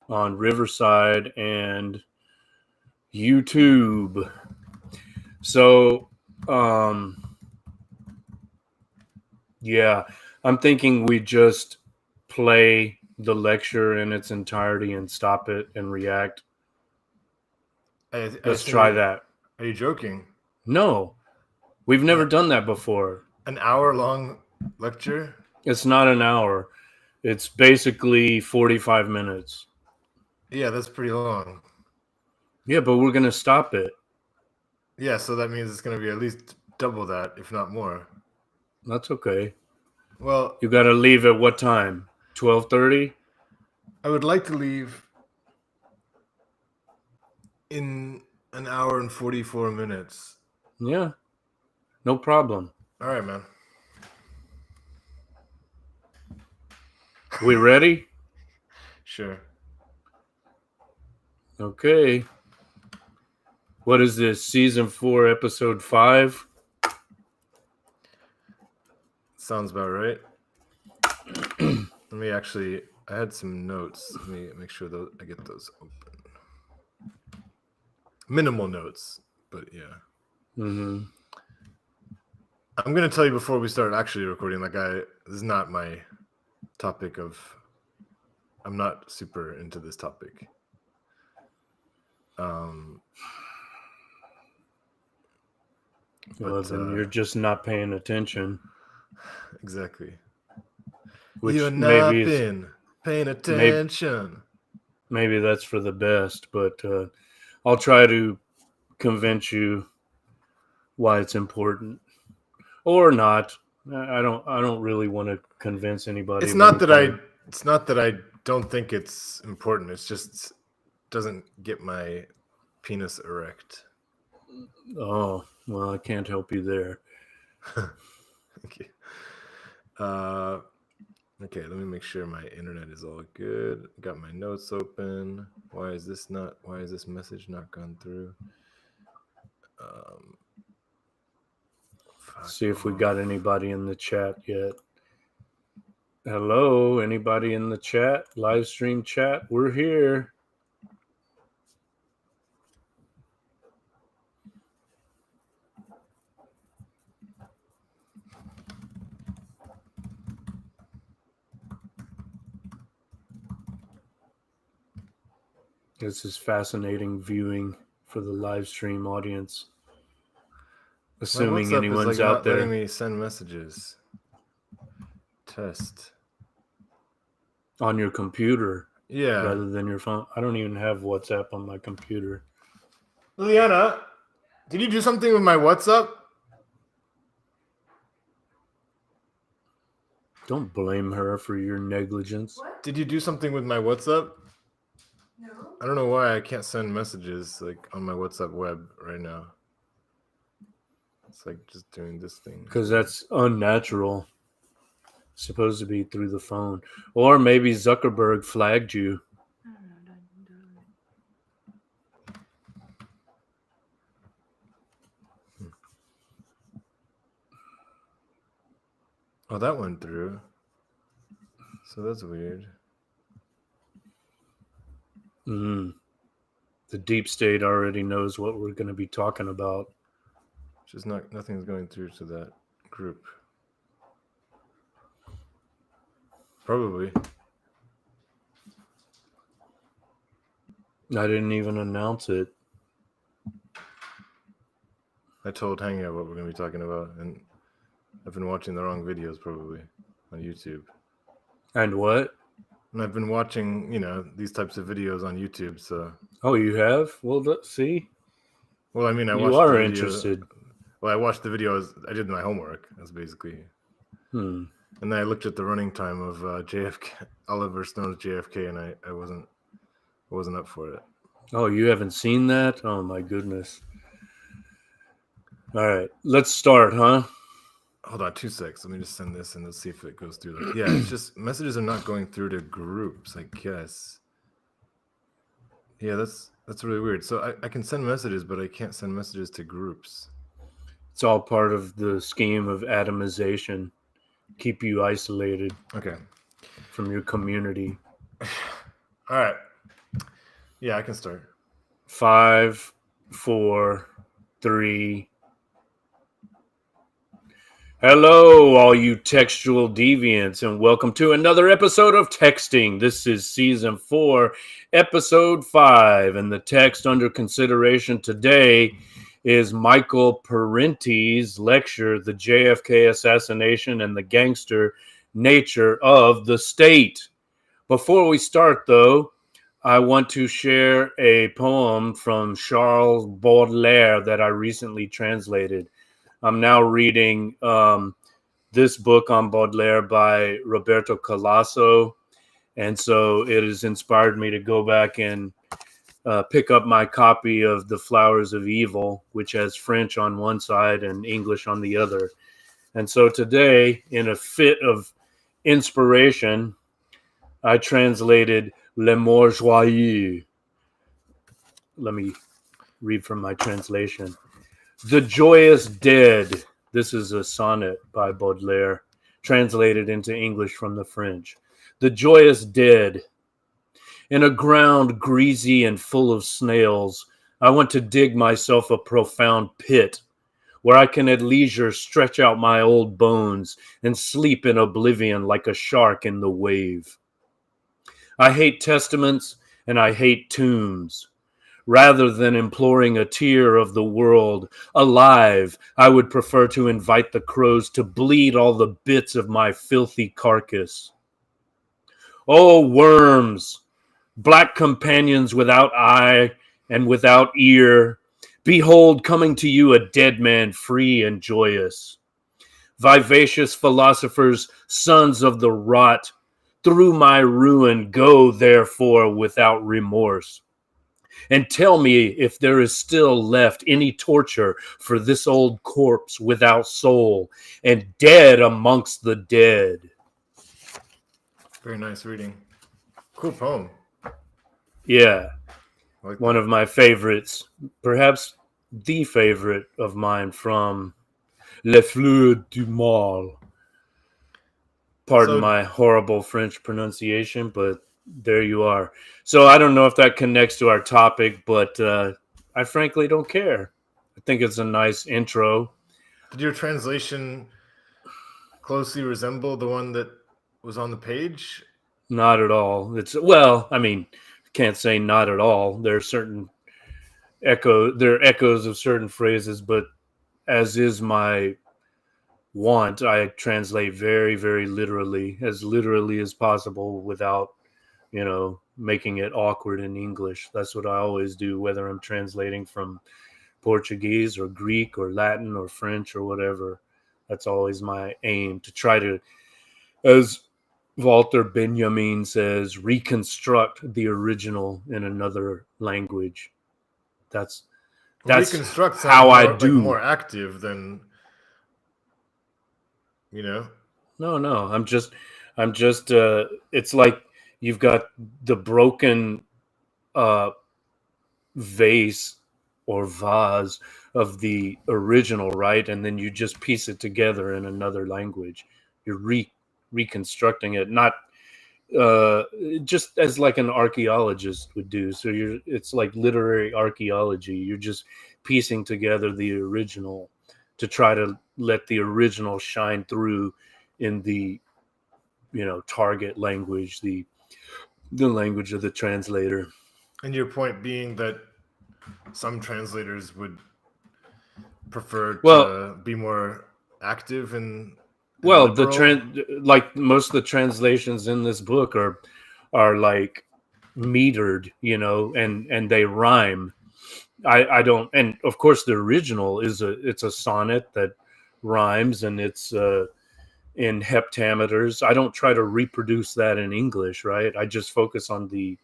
on Riverside and YouTube. So, yeah, I'm thinking we just play the lecture in its entirety and stop it and react. Let's try that. Are you joking? No, we've never done that before. An hour-long lecture? It's not an hour. It's basically 45 minutes. Yeah, that's pretty long. Yeah, but we're going to stop it. Yeah, so that means it's going to be at least double that, if not more. That's okay. Well, you got to leave at what time? 12:30? I would like to leave in an hour and 44 minutes. Yeah, no problem. All right, man. We ready? Sure. Okay. What is this? Season 4, episode 5? Sounds about right. Let me actually, I had some notes. Let me make sure I get those open. Minimal notes, but yeah. Mm-hmm. I'm going to tell you before we start actually recording, this is not my topic I'm not super into this topic. Well, then you're just not paying attention. Exactly. Which You're not been paying attention. Maybe that's for the best, but I'll try to convince you why it's important, or not. I don't really want to convince anybody. It's not that I don't think it's important. It's just doesn't get my penis erect. Oh, well, I can't help you there. Okay. Okay, let me make sure my internet is all good. Got my notes open. Why is this message not gone through? See if we got anybody in the chat yet. Hello, anybody in the chat? Live stream chat, we're here. This is fascinating viewing for the live stream audience. Assuming anyone's out there. Letting me send messages. Test. On your computer. Yeah. Rather than your phone. I don't even have WhatsApp on my computer. Liliana, did you do something with my WhatsApp? Don't blame her for your negligence. What? Did you do something with my WhatsApp? No. I don't know why I can't send messages on my WhatsApp web right now. It's like just doing this thing. Because that's unnatural. It's supposed to be through the phone. Or maybe Zuckerberg flagged you. Oh, that went through. So that's weird. The deep state already knows what we're going to be talking about. Just nothing's going through to that group. Probably. I didn't even announce it. I told Hangout what we're going to be talking about, and I've been watching the wrong videos probably on YouTube. And what? And I've been watching, these types of videos on YouTube, so... Oh, you have? Well, let's see. Well, I mean, you are interested. Well, I watched the videos. I did my homework. That's basically... And then I looked at the running time of JFK, Oliver Stone's JFK, and I wasn't up for it. Oh, you haven't seen that? Oh, my goodness. All right, let's start, huh? Hold on 2 seconds. Let me just send this and let's see if it goes through. Yeah, it's just messages are not going through to groups, I guess. Yeah, that's really weird. So I can send messages, but I can't send messages to groups. It's all part of the scheme of atomization. Keep you isolated. Okay. From your community. All right. Yeah, I can start. 5, 4, 3. Hello, all you textual deviants, and welcome to another episode of Texting. This is season 4, episode 5, and the text under consideration today is Michael Parenti's lecture, The JFK Assassination and the Gangster Nature of the State. Before we start, though, I want to share a poem from Charles Baudelaire that I recently translated. I'm now reading this book on Baudelaire by Roberto Colasso, and so it has inspired me to go back and pick up my copy of The Flowers of Evil, which has French on one side and English on the other. And so today, in a fit of inspiration, I translated Le Mort Joyeux. Let me read from my translation. The Joyous Dead. This is a sonnet by Baudelaire, translated into English from the French. The Joyous Dead. In a ground greasy and full of snails, I want to dig myself a profound pit, where I can at leisure stretch out my old bones and sleep in oblivion like a shark in the wave. I hate testaments and I hate tombs. Rather than imploring a tear of the world, alive, I would prefer to invite the crows to bleed all the bits of my filthy carcass. Oh, worms, black companions without eye and without ear, behold, coming to you a dead man free and joyous. Vivacious philosophers, sons of the rot, through my ruin go, therefore, without remorse. And tell me if there is still left any torture for this old corpse without soul and dead amongst the dead. Very nice reading. Cool poem. Yeah, Like one of my favorites, perhaps the favorite of mine from Les Fleurs du Mal. Pardon my horrible French pronunciation, but there you are. So I don't know if that connects to our topic, but I frankly don't care. I think it's a nice intro. Did your translation closely resemble the one that was on the page? Not at all. Can't say not at all. There are certain echoes of certain phrases, but as is my want, I translate very, very literally as possible without, making it awkward in English. That's what I always do, whether I'm translating from Portuguese or Greek or Latin or French or whatever. That's always my aim, to try to, as Walter Benjamin says, reconstruct the original in another language. That's Reconstruct how more, I do. like more active than, No. I'm just. It's like you've got the broken vase or vase of the original, right? And then you just piece it together in another language. You're reconstructing it, not just as like an archaeologist would do. So it's like literary archaeology. You're just piecing together the original to try to let the original shine through in the target language, the language of the translator. And your point being that some translators would prefer to be more active and like most of the translations in this book are like metered, and they rhyme. I don't, and of course the original it's a sonnet that rhymes, and it's in heptameters. I don't try to reproduce that in English, right? I just focus on the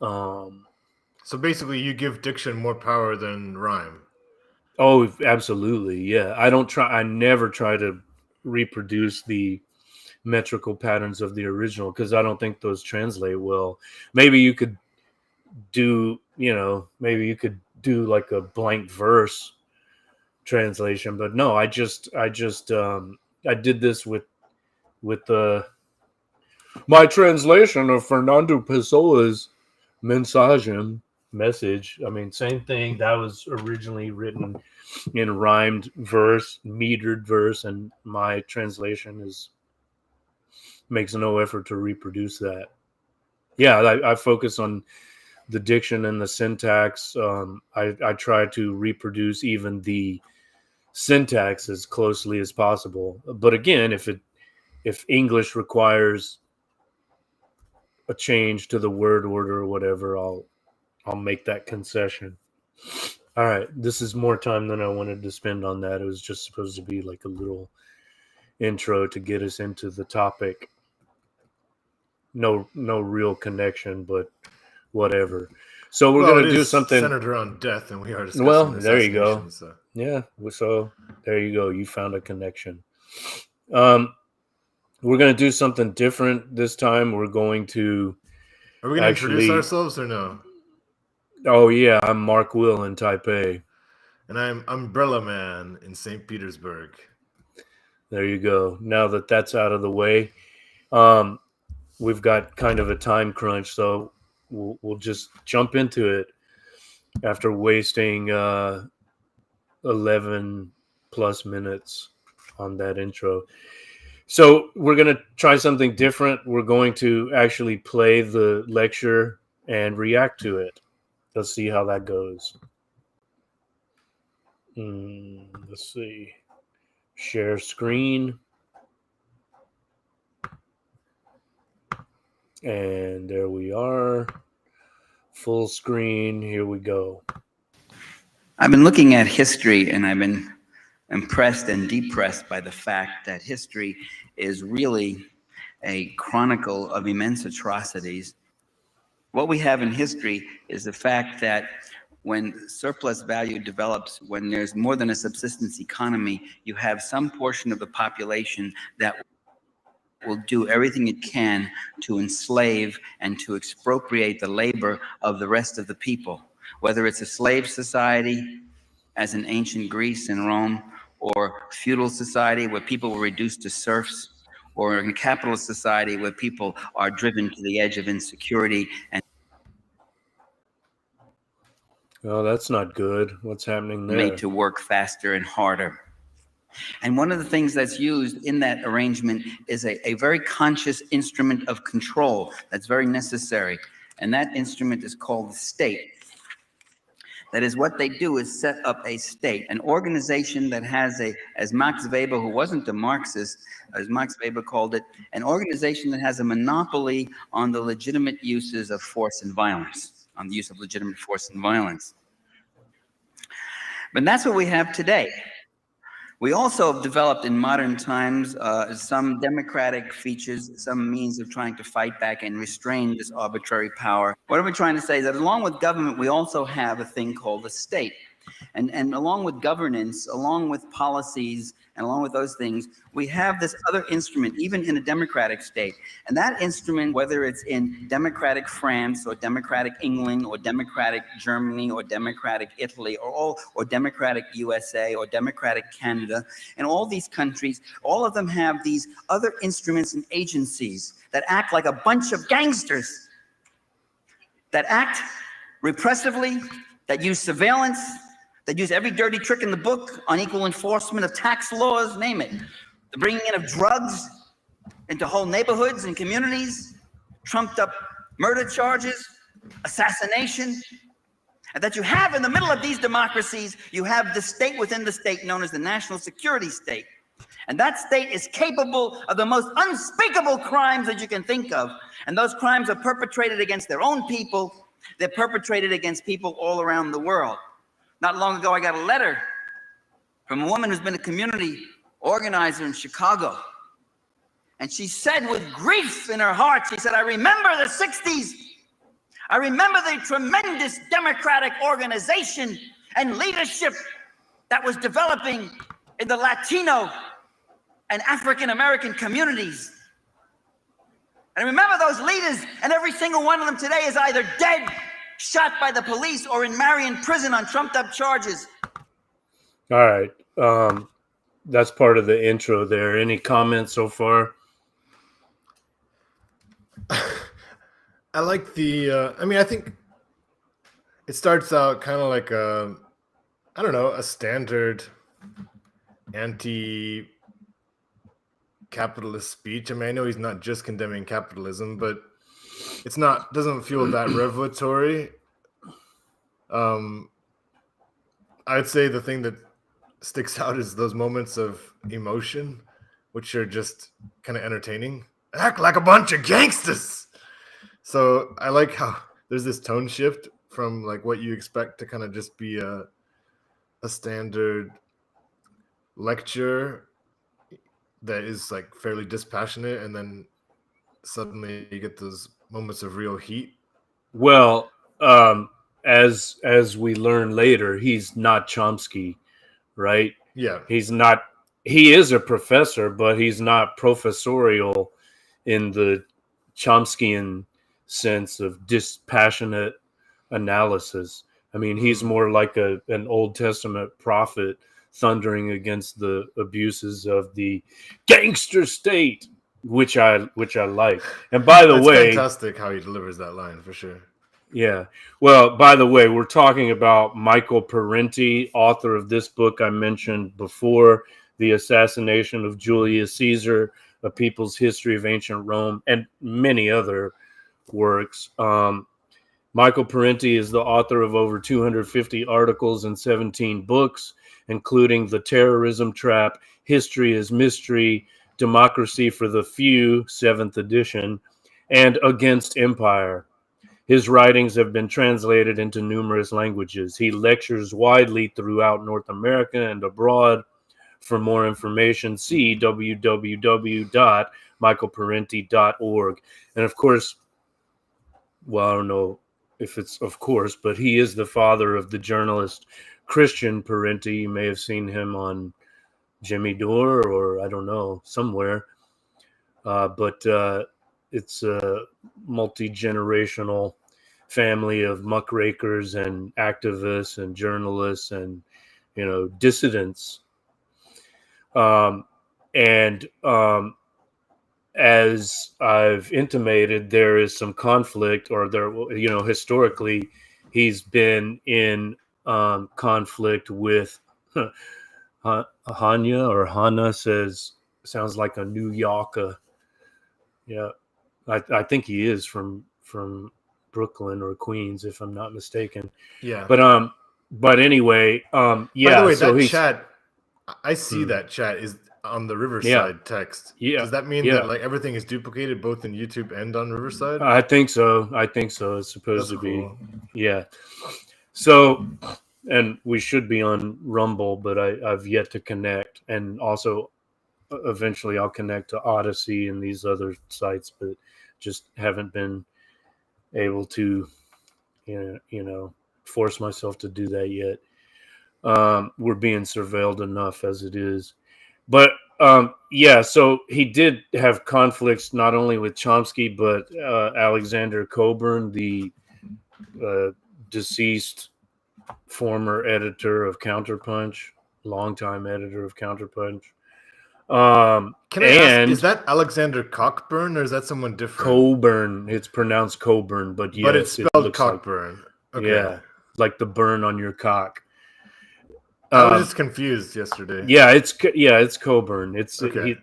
so basically you give diction more power than rhyme. Oh, absolutely. Yeah. I never try to reproduce the metrical patterns of the original, because I don't think those translate well. Maybe you could do like a blank verse translation, but no, I did this with my translation of Fernando Pessoa's message. I mean, same thing. That was originally written in rhymed verse, metered verse, and my translation makes no effort to reproduce that. Yeah, I focus on the diction and the syntax. I try to reproduce even the syntax as closely as possible. But again, if English requires a change to the word order or whatever, I'll make that concession. All right, this is more time than I wanted to spend on that. It was just supposed to be like a little intro to get us into the topic. No real connection, but whatever. So we're going to do something centered around death, and we are discussing well. There you go. So. Yeah. So there you go. You found a connection. We're going to do something different this time. We're going to. Are we going to introduce ourselves or no? Oh yeah, I'm Mark Will in Taipei. And I'm Umbrella Man in St. Petersburg. There you go. Now that that's out of the way, we've got kind of a time crunch, so we'll just jump into it after wasting 11 plus minutes on that intro. So we're going to try something different. We're going to actually play the lecture and react to it. Let's see how that goes. Let's see. Share screen. And there we are. Full screen. Here we go. I've been looking at history, and I've been impressed and depressed by the fact that history is really a chronicle of immense atrocities. What we have in history is the fact that when surplus value develops, when there's more than a subsistence economy, you have some portion of the population that will do everything it can to enslave and to expropriate the labor of the rest of the people, whether it's a slave society, as in ancient Greece and Rome, or feudal society where people were reduced to serfs, or in a capitalist society where people are driven to the edge of insecurity and that's not good. What's happening there? Made to work faster and harder. And one of the things that's used in that arrangement is a very conscious instrument of control that's very necessary. And that instrument is called the state. That is, what they do is set up a state, an organization that has as Max Weber, who wasn't a Marxist, as Max Weber called it, an organization that has a monopoly on the legitimate uses of force and violence, on the use of legitimate force and violence. But that's what we have today. We also have developed in modern times some democratic features, some means of trying to fight back and restrain this arbitrary power. What are we trying to say is that along with government, we also have a thing called the state. And along with governance, along with policies, and along with those things, we have this other instrument, even in a democratic state. And that instrument, whether it's in democratic France or democratic England or democratic Germany or democratic Italy or democratic USA or democratic Canada, and all these countries, all of them have these other instruments and agencies that act like a bunch of gangsters, that act repressively, that use surveillance, that use every dirty trick in the book, unequal enforcement of tax laws, name it. The bringing in of drugs into whole neighborhoods and communities, trumped up murder charges, assassination. And that you have in the middle of these democracies, you have the state within the state known as the national security state. And that state is capable of the most unspeakable crimes that you can think of. And those crimes are perpetrated against their own people. They're perpetrated against people all around the world. Not long ago, I got a letter from a woman who's been a community organizer in Chicago. And she said with grief in her heart, she said, I remember the 60s. I remember the tremendous democratic organization and leadership that was developing in the Latino and African-American communities. And I remember those leaders, and every single one of them today is either dead, shot by the police, or in Marion prison on trumped-up charges. All right. That's part of the intro there. Any comments so far? I like the. I mean, I think it starts out kind of like a, I don't know, a standard anti-capitalist speech. I mean, I know he's not just condemning capitalism, but it's not, doesn't feel that revelatory. I'd say the thing that sticks out is those moments of emotion, which are just kind of entertaining. Act like a bunch of gangsters. So I like how there's this tone shift from like what you expect to kind of just be a standard lecture that is like fairly dispassionate, and then suddenly you get those moments of real heat. Well, as we learn later, he's not Chomsky, right? Yeah. He's not. He is a professor, but he's not professorial in the Chomskyan sense of dispassionate analysis. I mean, he's more like an Old Testament prophet thundering against the abuses of the gangster state, which I like. And by the It's way, fantastic how he delivers that line for sure. yeah. Well, by the way, we're talking about Michael Parenti, author of this book I mentioned before, The Assassination of Julius Caesar, A People's History of Ancient Rome, and many other works. Michael Parenti is the author of over 250 articles and 17 books, including The Terrorism Trap, History is Mystery, Democracy for the Few, 7th edition, and Against Empire. His writings have been translated into numerous languages. He lectures widely throughout North America and abroad. For more information, see www.michaelparenti.org. And of course, well, I don't know if it's of course, but he is the father of the journalist Christian Parenti. You may have seen him on Jimmy Dore or I don't know, somewhere. But it's a multi-generational family of muckrakers and activists and journalists and, you know, dissidents. And as I've intimated, there is some conflict, or there, you know, historically, he's been in conflict with Hanya, or Hana sounds like a New Yorker. Yeah, I think he is from Brooklyn or Queens, if I'm not mistaken. Yeah. But anyway, yeah. By the way, so that chat, I see that chat is on the Riverside text. Yeah. Does that mean that like everything is duplicated both in YouTube and on Riverside? I think so. It's supposed That's to be. cool. Yeah. So, and we should be on Rumble, but I've yet to connect. And also, eventually I'll connect to Odyssey and these other sites, but just haven't been able to, you know, force myself to do that yet. We're being surveilled enough as it is. But yeah, so he did have conflicts not only with Chomsky, but Alexander Cockburn, the deceased former editor of Counterpunch, longtime editor of Counterpunch. Can I ask, is that Alexander Cockburn or is that someone different? Cockburn. It's pronounced Cockburn, but yes, but it's spelled Cockburn. Like, okay. Yeah, like the burn on your cock. I was just confused yesterday. Yeah, it's Cockburn. It's okay.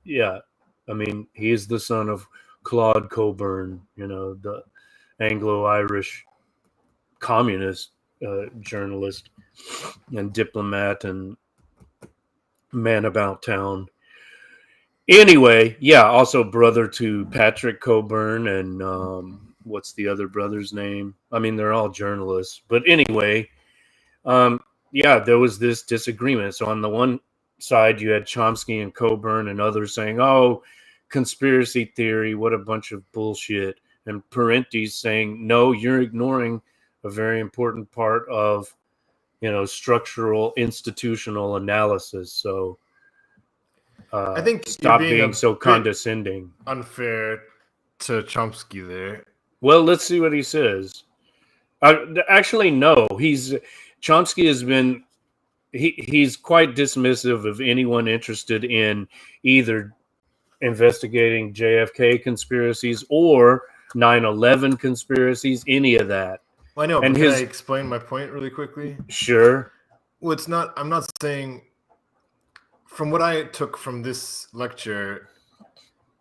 Yeah, I mean, he's the son of Claude Cockburn, you know, the Anglo-Irish communist journalist and diplomat and man about town. Anyway, yeah, also brother to Patrick Cockburn and what's the other brother's name? I mean, they're all journalists. But anyway, yeah, there was this disagreement. So on the one side, you had Chomsky and Cockburn and others saying, oh, conspiracy theory, what a bunch of bullshit. And Parenti's saying, no, you're ignoring a very important part of, you know, structural institutional analysis. So I think stop being so condescending. Unfair to Chomsky there. Well, let's see what he says. Actually, no. Chomsky has been he's quite dismissive of anyone interested in either investigating JFK conspiracies or 9/11 conspiracies, any of that. Well, I know, And but can his- I explain my point really quickly? Sure. Well, it's not. I'm not saying. From what I took from this lecture,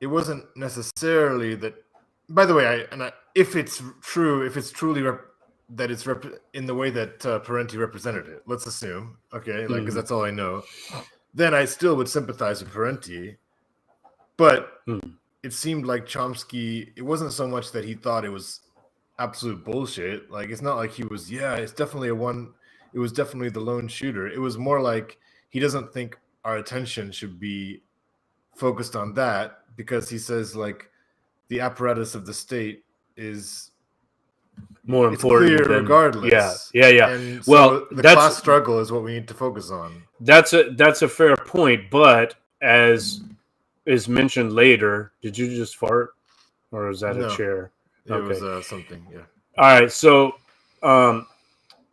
it wasn't necessarily that. By the way, if it's true, if it's truly that it's in the way that Parenti represented it, let's assume, okay, like because that's all I know, then I still would sympathize with Parenti. But it seemed like Chomsky. It wasn't so much that he thought it was absolute bullshit. Like it's not like he was. Yeah, it's definitely It was definitely the lone shooter. It was more like he doesn't think our attention should be focused on that because he says like the apparatus of the state is more it's important clear than regardless. Yeah. And well, so the class struggle is what we need to focus on. That's a fair point, but as is mentioned later, did you just fart, or is that No, a chair? It was something. Yeah. All right. So,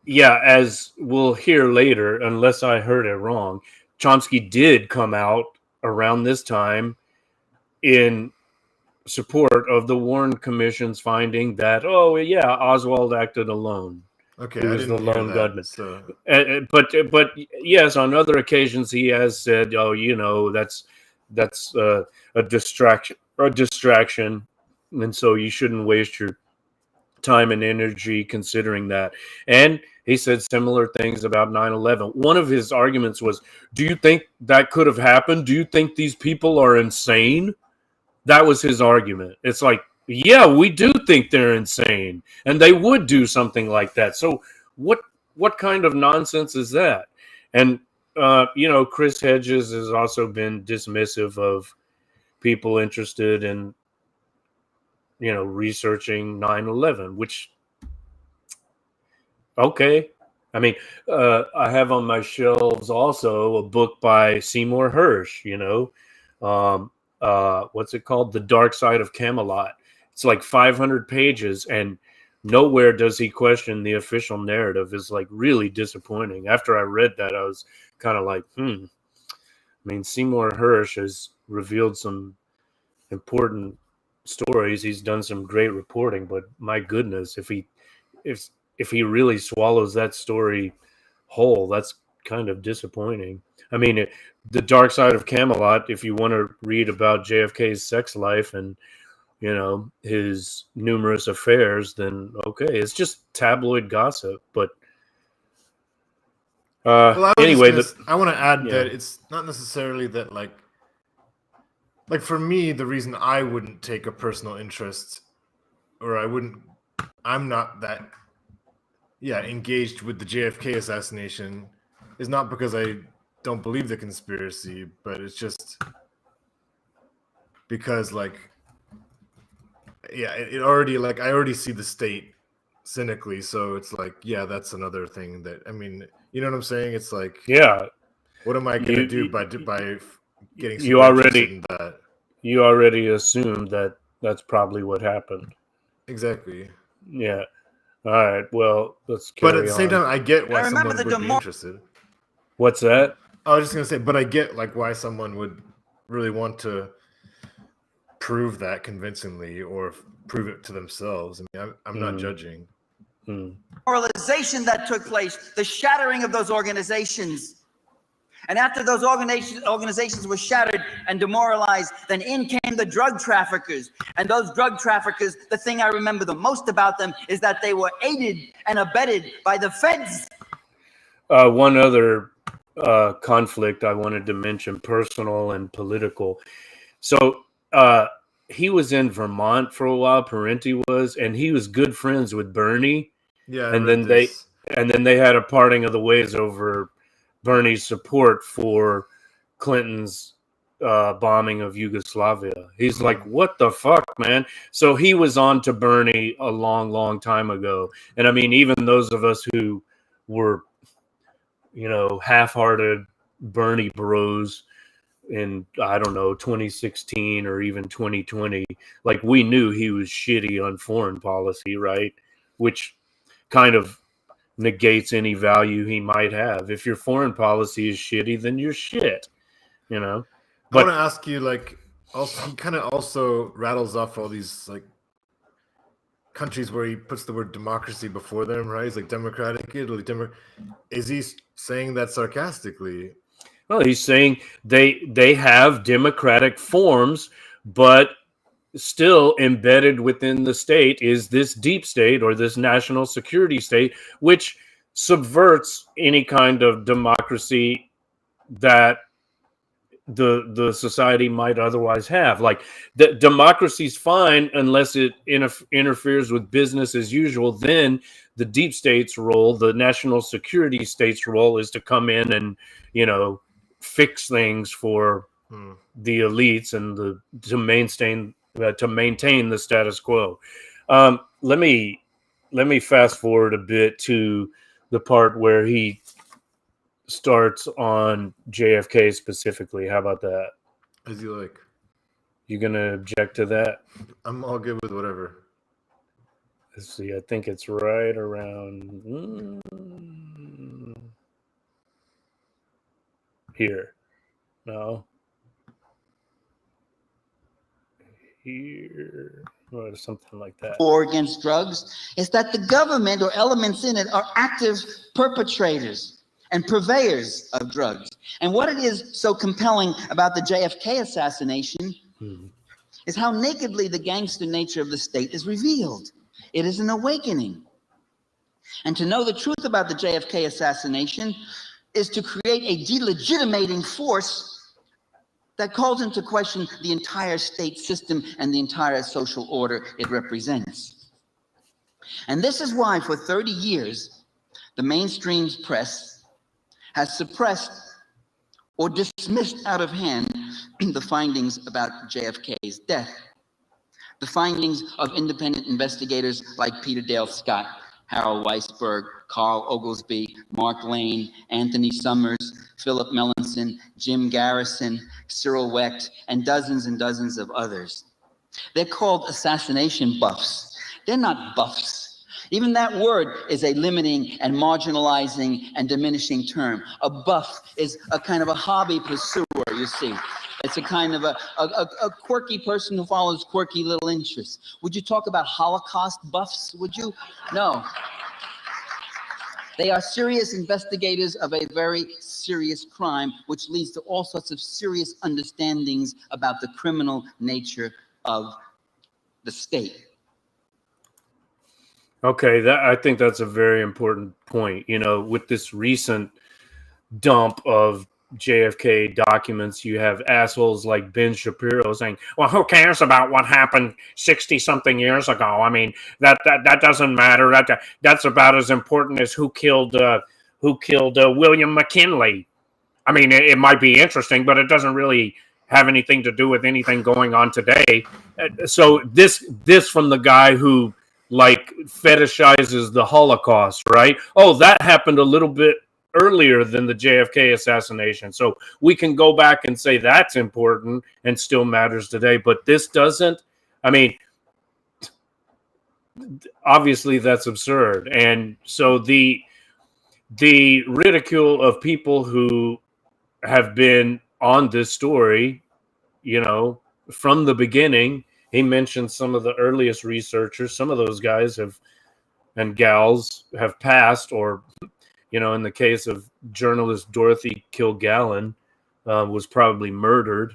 yeah, as we'll hear later, unless I heard it wrong, Chomsky did come out around this time in support of the Warren Commission's finding that, oh yeah, Oswald acted alone. Okay, He I was didn't the hear lone that, gunman. So. But yes, on other occasions he has said, oh, you know, that's a distraction, and so you shouldn't waste your time and energy considering that. And he said similar things about 9/11. One of his arguments was, do you think that could have happened? Do you think these people are insane? That was his argument. It's like, yeah, we do think they're insane, and they would do something like that. So what kind of nonsense is that? And you know, Chris Hedges has also been dismissive of people interested in, you know, researching 9/11, which, okay. I mean, I have on my shelves also a book by Seymour Hersh, you know, what's it called? The Dark Side of Camelot. It's like 500 pages, and nowhere does he question the official narrative. Is like really disappointing. After I read that, I was kind of like, I mean, Seymour Hersh has revealed some important stories. He's done some great reporting, but my goodness, if he really swallows that story whole, that's kind of disappointing. I mean, the Dark Side of Camelot, if you want to read about JFK's sex life and, you know, his numerous affairs, then okay, it's just tabloid gossip. But Well, anyway, I want to add that it's not necessarily that like for me, the reason I wouldn't take a personal interest, or I'm not that engaged with the JFK assassination, is not because I don't believe the conspiracy, but it's just because it already I already see the state cynically, so it's like, yeah, that's another thing that, I mean, you know what I'm saying? It's like, yeah, what am I gonna do by getting super you already interested in that? You already assumed that that's probably what happened. Exactly. Yeah. All right. Well, let's carry on. But at the same time, I get why someone would be interested. What's that? I was just gonna say, but I get like why someone would really want to prove that convincingly or prove it to themselves. I mean, I'm not judging. Moralization that took place, the shattering of those organizations. And after those organizations were shattered and demoralized, then in came the drug traffickers. And those drug traffickers, the thing I remember the most about them is that they were aided and abetted by the feds. One other conflict I wanted to mention, personal and political. So he was in Vermont for a while, Parenti was, and he was good friends with Bernie. Yeah, and then they had a parting of the ways over Bernie's support for Clinton's bombing of Yugoslavia. He's like, what the fuck, man? So he was on to Bernie a long, long time ago. And I mean, even those of us who were, you know, half-hearted Bernie bros in, I don't know, 2016 or even 2020, like we knew he was shitty on foreign policy, right? Which kind of negates any value he might have. If your foreign policy is shitty, then you're shit, you know. But I want to ask you, like, also, he kind of also rattles off all these, like, countries where he puts the word democracy before them, right? He's like democratic Italy. Is he saying that sarcastically? Well, he's saying they have democratic forms, but still embedded within the state is this deep state or this national security state, which subverts any kind of democracy that the society might otherwise have. Like, the democracy's fine unless it interferes with business as usual. Then the deep state's role, the national security state's role, is to come in and, you know, fix things for the elites and to maintain the status quo. Let me fast forward a bit to the part where he starts on JFK specifically. How about that? As you like. You gonna object to that? I'm all good with whatever. Let's see. I think it's right around here. No. Here. Or something like that. War against drugs is that the government or elements in it are active perpetrators and purveyors of drugs. And what it is so compelling about the JFK assassination is how nakedly the gangster nature of the state is revealed. It is an awakening. And to know the truth about the JFK assassination is to create a delegitimating force that calls into question the entire state system and the entire social order it represents. And this is why for 30 years, the mainstream press has suppressed or dismissed out of hand the findings about JFK's death. The findings of independent investigators like Peter Dale Scott, Harold Weisberg, Carl Oglesby, Mark Lane, Anthony Summers, Philip Melanson, Jim Garrison, Cyril Wecht, and dozens of others. They're called assassination buffs. They're not buffs. Even that word is a limiting and marginalizing and diminishing term. A buff is a kind of a hobby pursuer, you see. It's a kind of a quirky person who follows quirky little interests. Would you talk about Holocaust buffs? Would you? No. They are serious investigators of a very serious crime, which leads to all sorts of serious understandings about the criminal nature of the state. Okay, I think that's a very important point. You know, with this recent dump of JFK documents, you have assholes like Ben Shapiro saying, well, who cares about what happened 60-something years ago? I mean, that doesn't matter. That's about as important as who killed William McKinley. I mean, it might be interesting, but it doesn't really have anything to do with anything going on today. So this from the guy who, like, fetishizes the Holocaust, right? Oh, that happened a little bit earlier than the JFK assassination. So we can go back and say that's important and still matters today, but this doesn't. I mean, obviously that's absurd. And so the ridicule of people who have been on this story, you know, from the beginning. He mentioned some of the earliest researchers. Some of those guys and gals have passed, or, you know, in the case of journalist Dorothy Kilgallen, was probably murdered.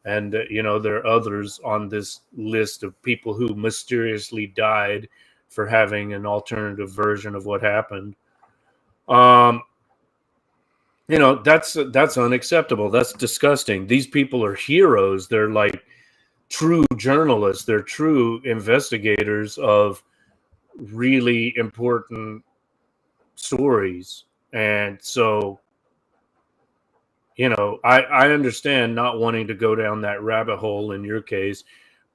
And, you know, there are others on this list of people who mysteriously died for having an alternative version of what happened. You know, that's unacceptable. That's disgusting. These people are heroes. They're like true journalists. They're true investigators of really important stories. And so, you know, I understand not wanting to go down that rabbit hole in your case,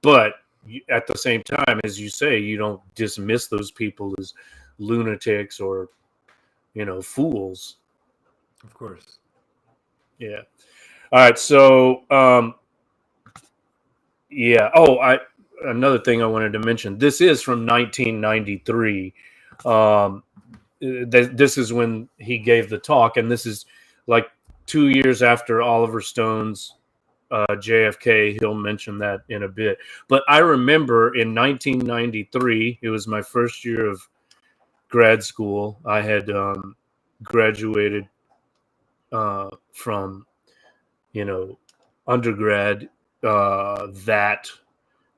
but at the same time, as you say, you don't dismiss those people as lunatics or, you know, fools. Of course. Yeah. All right. So, yeah. Oh, another thing I wanted to mention. This is from 1993. This is when he gave the talk, and this is like 2 years after Oliver Stone's JFK. He'll mention that in a bit. But I remember in 1993, it was my first year of grad school. I had graduated from, undergrad that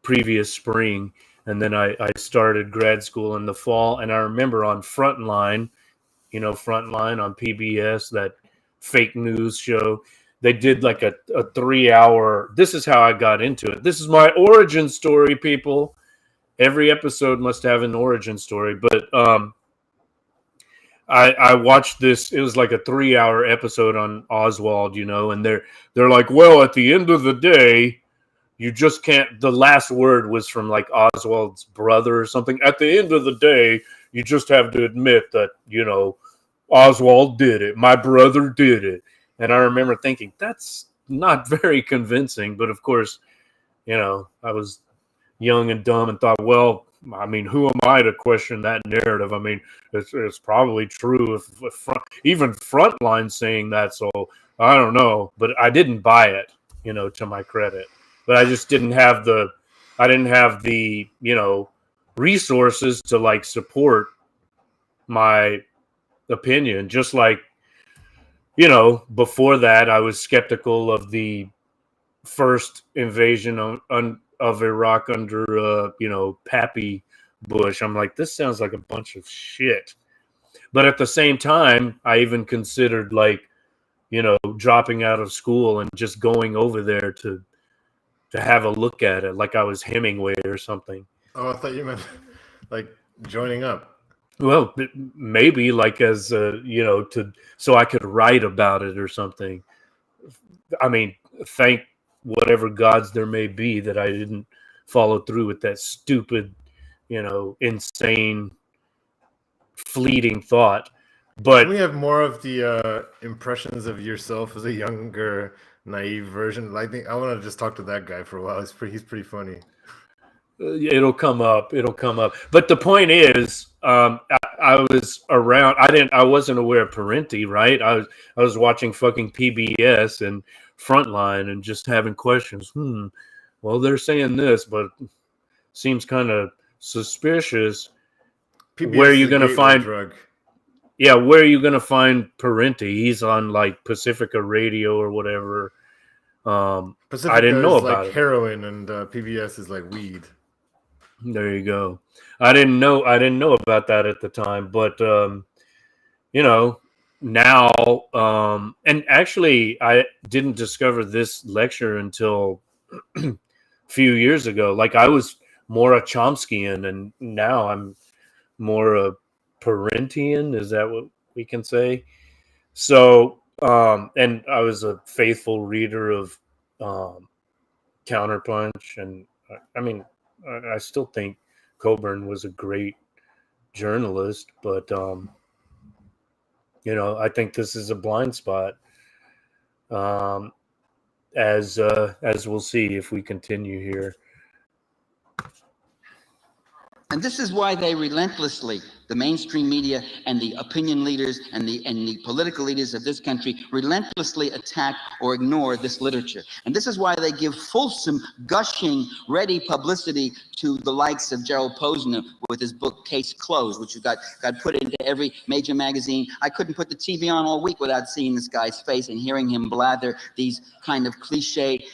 previous spring. And then I started grad school in the fall. And I remember on Frontline, Frontline on PBS, that fake news show, they did like a 3-hour, this is how I got into it. This is my origin story, people. Every episode must have an origin story. But I watched this. It was like a 3-hour episode on Oswald, and they're like, well, at the end of the day, you just can't. The last word was from like Oswald's brother or something. At the end of the day, you just have to admit that, Oswald did it. My brother did it. And I remember thinking, that's not very convincing. But of course, I was young and dumb and thought, well, I mean, who am I to question that narrative? I mean, it's probably true if even Frontline saying that. So I don't know, but I didn't buy it, to my credit. But I just didn't have the resources to like support my opinion. Just like, before that, I was skeptical of the first invasion of Iraq under, Pappy Bush. I'm like, this sounds like a bunch of shit. But at the same time, I even considered like, dropping out of school and just going over there to have a look at it, like I was Hemingway or something. Oh, I thought you meant like joining up. Well, maybe like as so I could write about it or something. I mean, thank whatever gods there may be that I didn't follow through with that stupid, insane, fleeting thought. But can we have more of the impressions of yourself as a younger, naive version? I think I want to just talk to that guy for a while. He's pretty funny. It'll come up. But the point is, I was around. I wasn't aware of Parenti, right? I was watching fucking PBS and Frontline and just having questions. Well, they're saying this, but seems kind of suspicious. PBS where are you going to find drug? Yeah, where are you going to find Parenti? He's on like Pacifica Radio or whatever. Pacifica I didn't know is about like it. Heroin, and PBS is like weed. There you go. I didn't know about that at the time, but now and actually I didn't discover this lecture until a few years ago. Like I was more a Chomskyan, and now I'm more a Parentian. Is that what we can say? So and I was a faithful reader of Counterpunch, and I mean I still think Coburn was a great journalist, but I think this is a blind spot. As we'll see if we continue here. And this is why they relentlessly, the mainstream media and the opinion leaders and the political leaders of this country relentlessly attack or ignore this literature. And this is why they give fulsome, gushing, ready publicity to the likes of Gerald Posner with his book Case Closed, which got put into every major magazine. I couldn't put the TV on all week without seeing this guy's face and hearing him blather these kind of cliche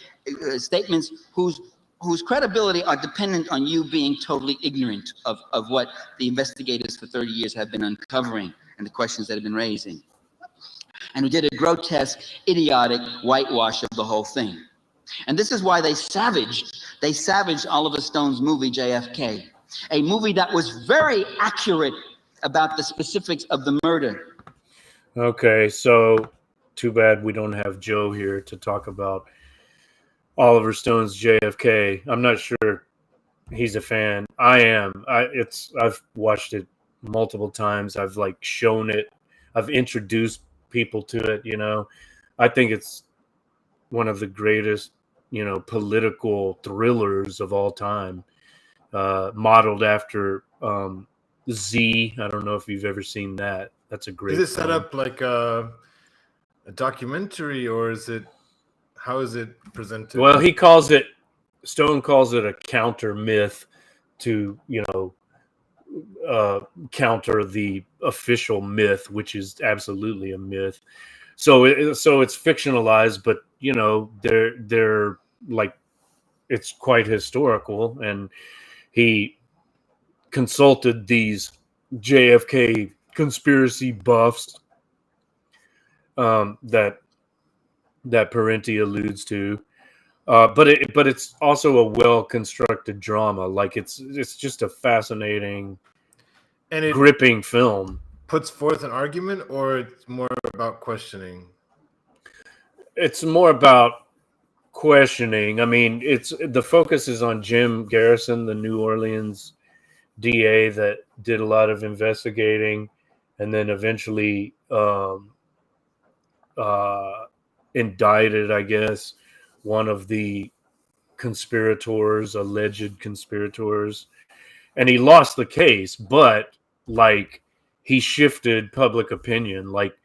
statements whose credibility are dependent on you being totally ignorant of what the investigators for 30 years have been uncovering and the questions that have been raising. And who did a grotesque, idiotic whitewash of the whole thing. And this is why they savaged Oliver Stone's movie JFK, a movie that was very accurate about the specifics of the murder. Okay, so too bad we don't have Joe here to talk about Oliver Stone's JFK. I'm not sure he's a fan. I am. I've watched it multiple times. I've like shown it. I've introduced people to it. I think it's one of the greatest, political thrillers of all time. Modeled after Z. I don't know if you've ever seen that. That's a great. Is it set up like a documentary, or is it? How is it presented? Well, Stone calls it a counter myth to, counter the official myth, which is absolutely a myth. So it's fictionalized, but they're like, it's quite historical, and he consulted these JFK conspiracy buffs that Parenti alludes to. But it's also a well constructed drama. Like it's just a fascinating, And it gripping film. puts forth an argument, or it's more about questioning? It's more about questioning. I mean, it's the focus is on Jim Garrison, the New Orleans DA that did a lot of investigating, and then eventually indicted, I guess, one of the alleged conspirators, and he lost the case, but like he shifted public opinion. Like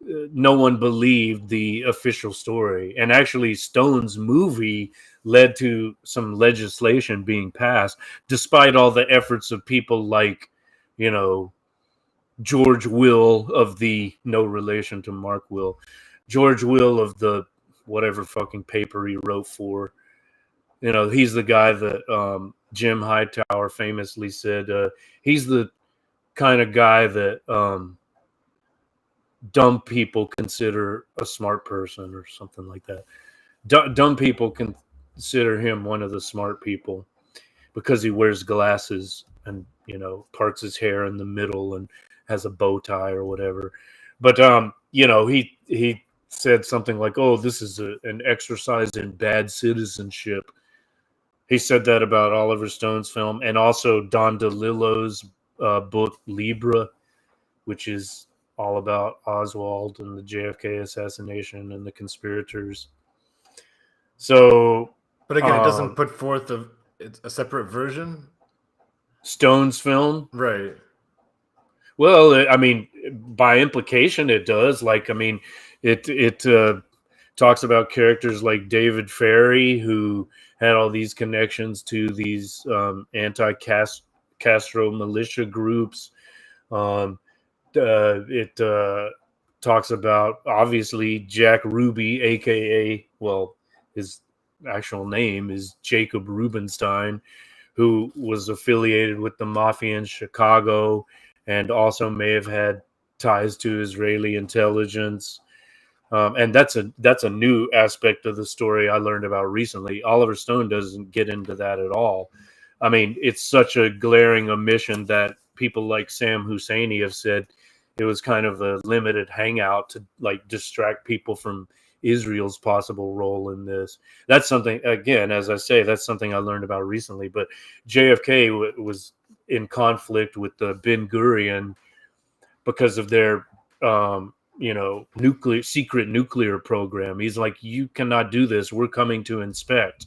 no one believed the official story, and actually Stone's movie led to some legislation being passed, despite all the efforts of people like, George Will of the, no relation to Mark Will, George Will of the whatever fucking paper he wrote for. He's the guy that Jim Hightower famously said he's the kind of guy that dumb people consider a smart person, or something like that. Dumb people consider him one of the smart people because he wears glasses and parts his hair in the middle and has a bow tie or whatever. But he said something like, "Oh, this is an exercise in bad citizenship." He said that about Oliver Stone's film, and also Don DeLillo's book Libra, which is all about Oswald and the JFK assassination and the conspirators. So, but again, it doesn't put forth a separate version. Stone's film, right? Well, I mean, by implication, it does. Like, I mean, it talks about characters like David Ferry, who had all these connections to these anti-Castro militia groups. It talks about, obviously, Jack Ruby, a.k.a., well, his actual name is Jacob Rubenstein, who was affiliated with the mafia in Chicago and also may have had ties to Israeli intelligence. And that's a new aspect of the story I learned about recently. Oliver Stone doesn't get into that at all. I mean, it's such a glaring omission that people like Sam Husseini have said it was kind of a limited hangout to like distract people from Israel's possible role in this. That's something, again, as I say, that's something I learned about recently. But JFK was in conflict with the Ben Gurion because of their secret nuclear program. He's like, you cannot do this. We're coming to inspect.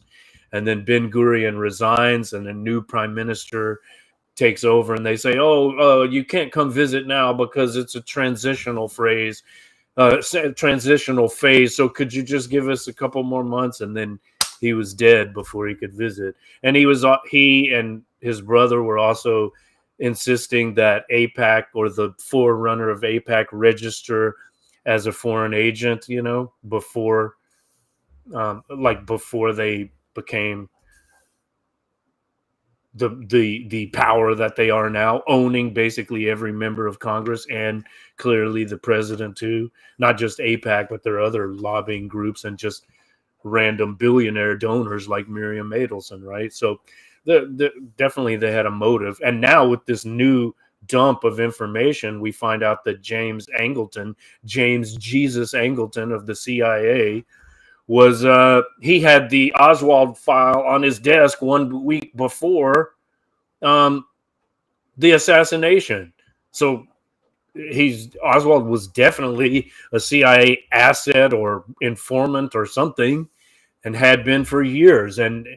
And then Ben Gurion resigns, and a new prime minister takes over, and they say, you can't come visit now because it's a transitional phase. So could you just give us a couple more months? And then he was dead before he could visit. And he and his brother were also insisting that AIPAC, or the forerunner of AIPAC, register as a foreign agent, before they became the power that they are now, owning basically every member of Congress and clearly the president too. Not just AIPAC, but there are other lobbying groups and just random billionaire donors like Miriam Adelson, right? So definitely they had a motive. And now with this new dump of information, we find out that James Jesus Angleton of the CIA was he had the Oswald file on his desk 1 week before the assassination. So Oswald was definitely a CIA asset or informant or something, and had been for years. And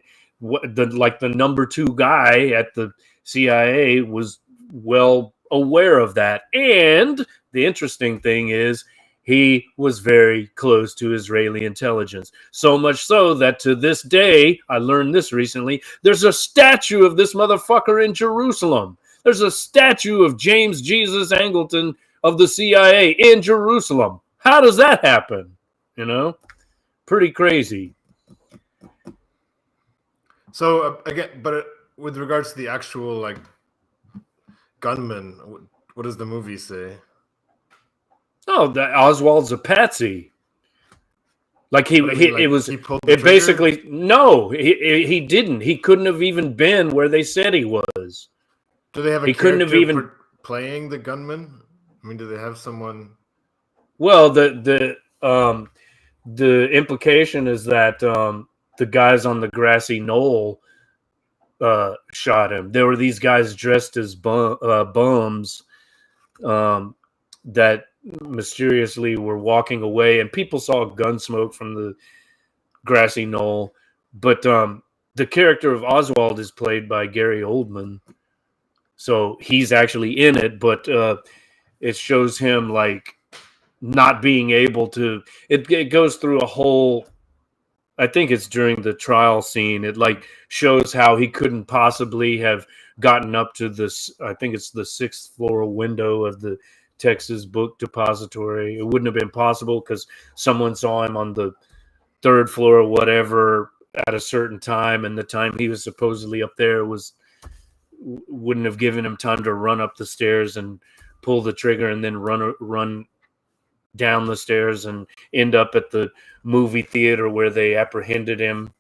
the number 2 guy at the CIA was well aware of that. And the interesting thing is, he was very close to Israeli intelligence. So much so that to this day, I learned this recently, there's a statue of this motherfucker in Jerusalem. There's a statue of James Jesus Angleton of the CIA in Jerusalem. How does that happen? You know? Pretty crazy. So again, but with regards to the actual like gunman, what does the movie say? Oh, that Oswald's a patsy. Like he pulled the trigger? basically no, he didn't. He couldn't have even been where they said he was. Do they have a he couldn't have even playing the gunman? I mean, do they have someone? Well, the implication is that the guys on the grassy knoll shot him. There were these guys dressed as bums that mysteriously were walking away, and people saw gun smoke from the grassy knoll. But the character of Oswald is played by Gary Oldman, so he's actually in it. But it shows him like not being able to. It goes through a whole. I think it's during the trial scene. It like shows how he couldn't possibly have gotten up to this. I think it's the 6th floor window of the Texas Book Depository. It wouldn't have been possible because someone saw him on the 3rd floor or whatever at a certain time, and the time he was supposedly up there wouldn't have given him time to run up the stairs and pull the trigger and then run down the stairs and end up at the movie theater where they apprehended him.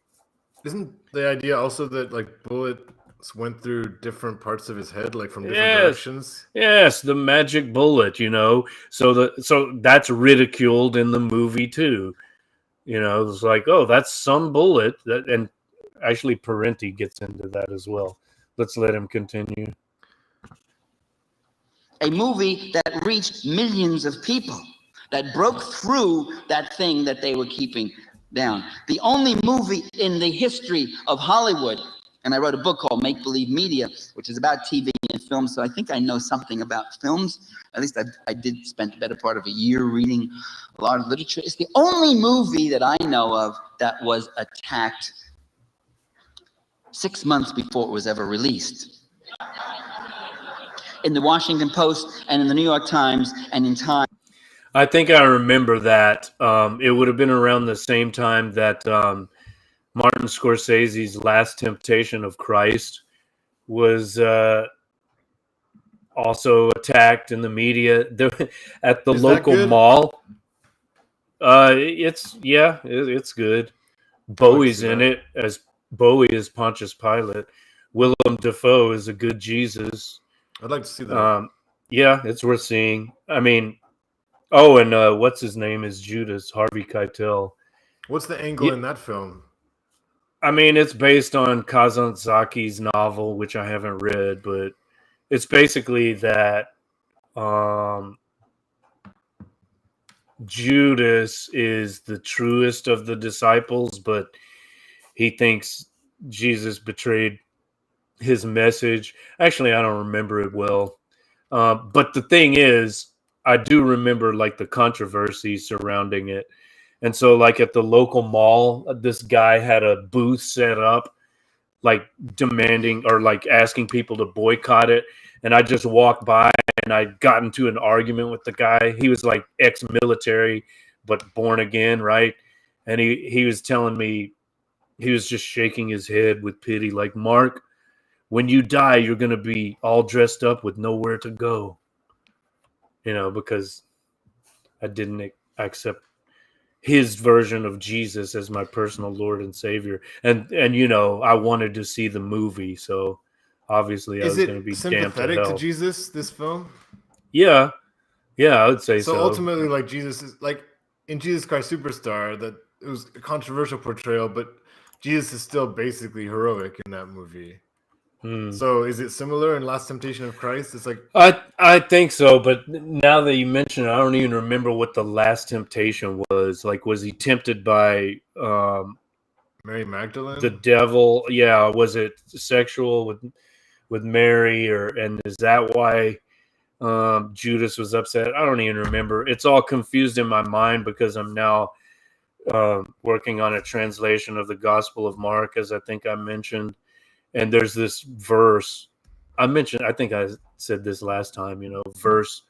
Isn't the idea also that like bullets went through different parts of his head, like from different directions? Yes, the magic bullet, you know. So that's ridiculed in the movie too. You know, it's like, oh, that's some bullet. And actually Parenti gets into that as well. Let's let him continue. A movie that reached millions of people, that broke through that thing that they were keeping down. The only movie in the history of Hollywood, and I wrote a book called Make Believe Media, which is about TV and film, so I think I know something about films. At least I did spend the better part of a year reading a lot of literature. It's the only movie that I know of that was attacked 6 months before it was ever released. In the Washington Post and in the New York Times and in Time. I think I remember that. It would have been around the same time that Martin Scorsese's Last Temptation of Christ was also attacked in the media at the local mall. It's good. Bowie's in it as Bowie is Pontius Pilate. Willem Dafoe is a good Jesus. I'd like to see that. Yeah, it's worth seeing. I mean, oh, and what's his name is Judas, Harvey Keitel. What's the angle in that film? I mean, it's based on Kazantzaki's novel, which I haven't read, but it's basically that Judas is the truest of the disciples, but he thinks Jesus betrayed his message. Actually, I don't remember it well. But the thing is, I do remember like the controversy surrounding it. And so like at the local mall, this guy had a booth set up, like demanding or like asking people to boycott it. And I just walked by and I got into an argument with the guy. He was like ex-military, but born again, right? And he was telling me, he was just shaking his head with pity, like, Mark, when you die, you're going to be all dressed up with nowhere to go. You know, because I didn't accept his version of Jesus as my personal Lord and Savior. And you know, I wanted to see the movie, so obviously I was going to be sympathetic to Jesus, this film? Yeah, I would say so. So ultimately, like, Jesus is like in Jesus Christ Superstar, that it was a controversial portrayal, but Jesus is still basically heroic in that movie. So is it similar in Last Temptation of Christ? It's like I think so, but now that you mention it, I don't even remember what the last temptation was. Like, was he tempted by Mary Magdalene, the devil? Yeah, was it sexual with Mary, and is that why Judas was upset. I don't even remember. It's all confused in my mind because I'm now working on a translation of the Gospel of Mark, as I think I mentioned. And there's this verse I mentioned. I think I said this last time. Verse.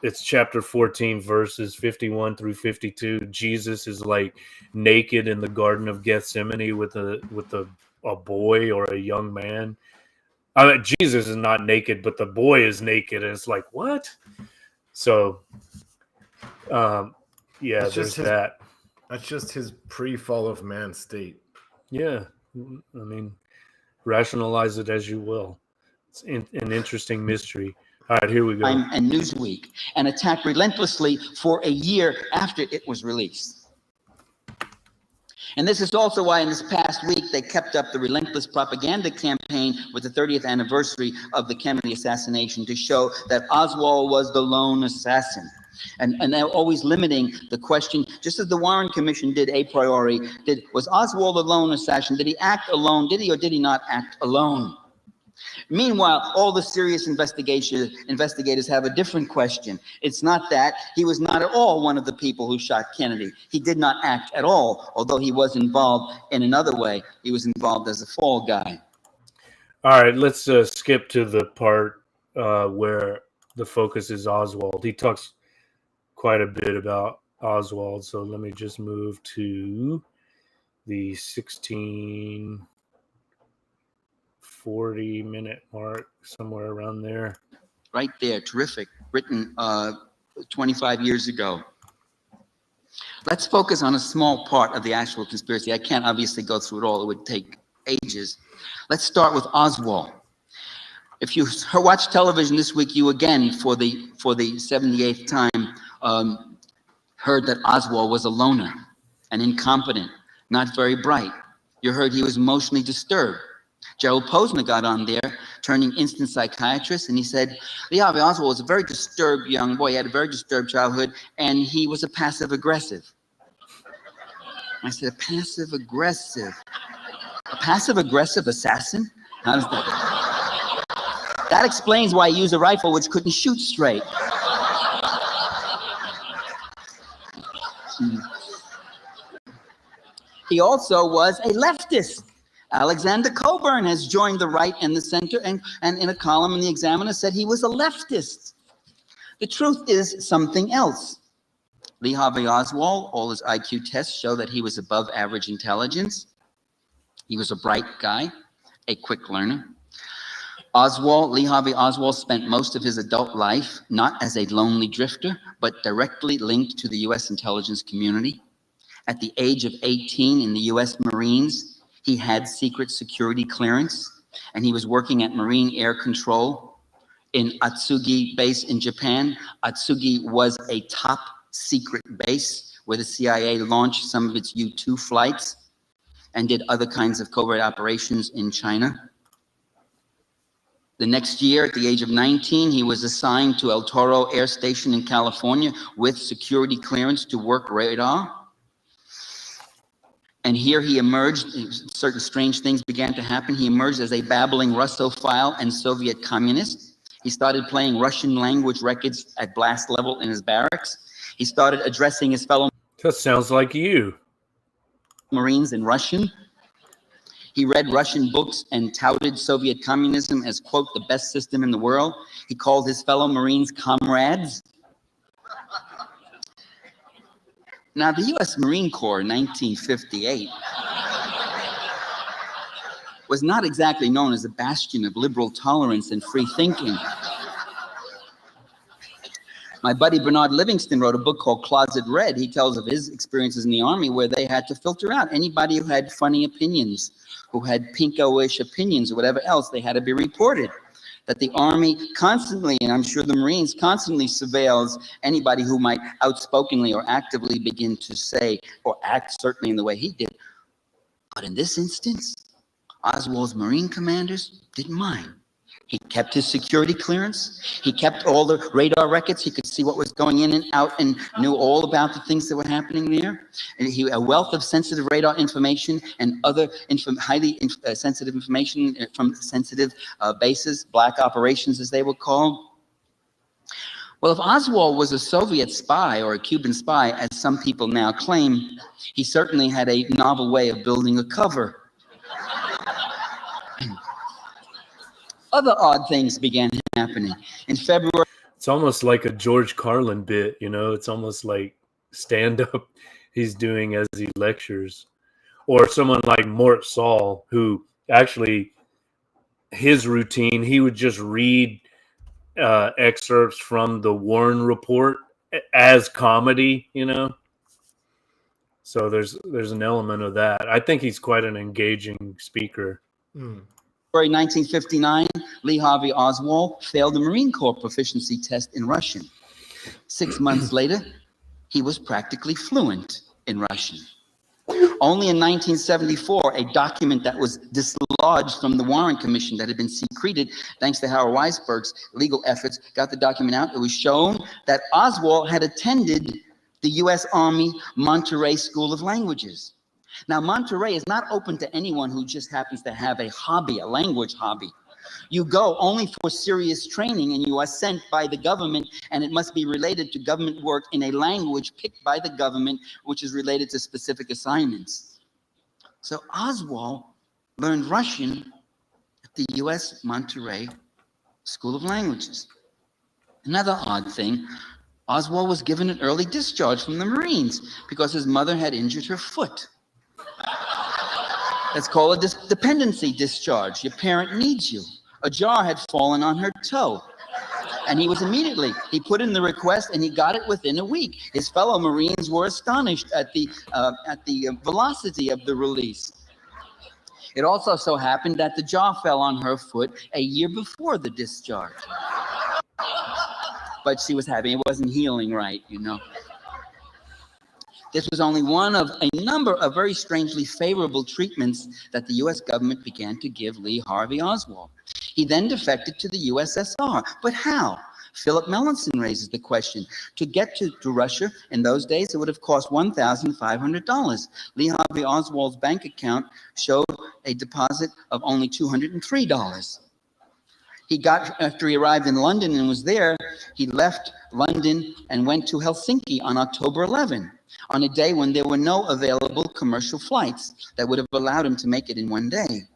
It's chapter 14, verses 51 through 52. Jesus is like naked in the Garden of Gethsemane with a boy or a young man. I mean, Jesus is not naked, but the boy is naked, and it's like, what? So, yeah, there's that. That's just his pre-fall of man state. Yeah, I mean, rationalize it as you will. It's an interesting mystery. All right, here we go. And Newsweek, and attacked relentlessly for a year after it was released. And this is also why in this past week they kept up the relentless propaganda campaign with the 30th anniversary of the Kennedy assassination to show that Oswald was the lone assassin. And they're always limiting the question, just as the Warren Commission did a priori, was Oswald a lone assassin? Did he act alone? Did he or did he not act alone? Meanwhile, all the serious investigators have a different question. It's not that. He was not at all one of the people who shot Kennedy. He did not act at all, although he was involved in another way. He was involved as a fall guy. All right, let's skip to the part where the focus is Oswald. He talks quite a bit about Oswald, so let me just move to the 16:40-minute mark, somewhere around there. Right there, terrific, written 25 years ago. Let's focus on a small part of the actual conspiracy. I can't obviously go through it all, it would take ages. Let's start with Oswald. If you watch television this week, you again, for the 78th time, heard that Oswald was a loner and incompetent, not very bright. You heard he was emotionally disturbed. Gerald Posner got on there, turning instant psychiatrist, and he said, Lee Harvey Oswald was a very disturbed young boy. He had a very disturbed childhood, and he was a passive-aggressive. I said, a passive-aggressive? A passive-aggressive assassin? How does that? That explains why he used a rifle which couldn't shoot straight. He also was a leftist. Alexander Coburn has joined the right and the center, and in a column in the Examiner said he was a leftist. The truth is something else. Lee Harvey Oswald, all his IQ tests show that he was above average intelligence. He was a bright guy, a quick learner. Lee Harvey Oswald spent most of his adult life not as a lonely drifter, but directly linked to the U.S. intelligence community. At the age of 18 in the U.S. Marines, he had secret security clearance, and he was working at Marine Air Control in Atsugi base in Japan. Atsugi was a top secret base where the CIA launched some of its U-2 flights and did other kinds of covert operations in China. The next year, at the age of 19, he was assigned to El Toro Air Station in California with security clearance to work radar. And here he emerged, certain strange things began to happen. He emerged as a babbling Russophile and Soviet communist. He started playing Russian language records at blast level in his barracks. He started addressing his fellow That sounds like you. Marines in Russian. He read Russian books and touted Soviet communism as, quote, the best system in the world. He called his fellow Marines comrades. Now, the U.S. Marine Corps in 1958 was not exactly known as a bastion of liberal tolerance and free thinking. My buddy Bernard Livingston wrote a book called Closet Red. He tells of his experiences in the Army where they had to filter out anybody who had funny opinions, who had pinko-ish opinions or whatever else. They had to be reported. That the Army constantly, and I'm sure the Marines constantly surveils anybody who might outspokenly or actively begin to say or act certainly in the way he did. But in this instance, Oswald's Marine commanders didn't mind. He kept his security clearance. He kept all the radar records. He could see what was going in and out and knew all about the things that were happening there. And a wealth of sensitive radar information and other highly sensitive information from sensitive bases, black operations as they were called. Well, if Oswald was a Soviet spy or a Cuban spy, as some people now claim, he certainly had a novel way of building a cover. Other odd things began happening. In February, it's almost like a George Carlin bit, you know, it's almost like stand-up he's doing as he lectures. Or someone like Mort Saul, who actually, his routine, he would just read excerpts from the Warren Report as comedy, you know. So there's an element of that. I think he's quite an engaging speaker. February 1959, Lee Harvey Oswald failed the Marine Corps proficiency test in Russian. 6 months later, he was practically fluent in Russian. Only in 1974, a document that was dislodged from the Warren Commission that had been secreted, thanks to Howard Weisberg's legal efforts, got the document out. It was shown that Oswald had attended the U.S. Army Monterey School of Languages. Now, Monterey is not open to anyone who just happens to have a hobby, a language hobby. You go only for serious training, and you are sent by the government, and it must be related to government work in a language picked by the government, which is related to specific assignments. So Oswald learned Russian at the U.S. Monterey School of Languages. Another odd thing, Oswald was given an early discharge from the Marines because his mother had injured her foot. That's called a dependency discharge. Your parent needs you. A jar had fallen on her toe. And he put in the request and he got it within a week. His fellow Marines were astonished at the velocity of the release. It also so happened that the jar fell on her foot a year before the discharge. But she was happy, it wasn't healing right, you know. This was only one of a number of very strangely favorable treatments that the U.S. government began to give Lee Harvey Oswald. He then defected to the USSR. But how? Philip Melanson raises the question. To get to Russia in those days, it would have cost $1,500. Lee Harvey Oswald's bank account showed a deposit of only $203. After he arrived in London and was there, he left London and went to Helsinki on October 11, on a day when there were no available commercial flights that would have allowed him to make it in one day.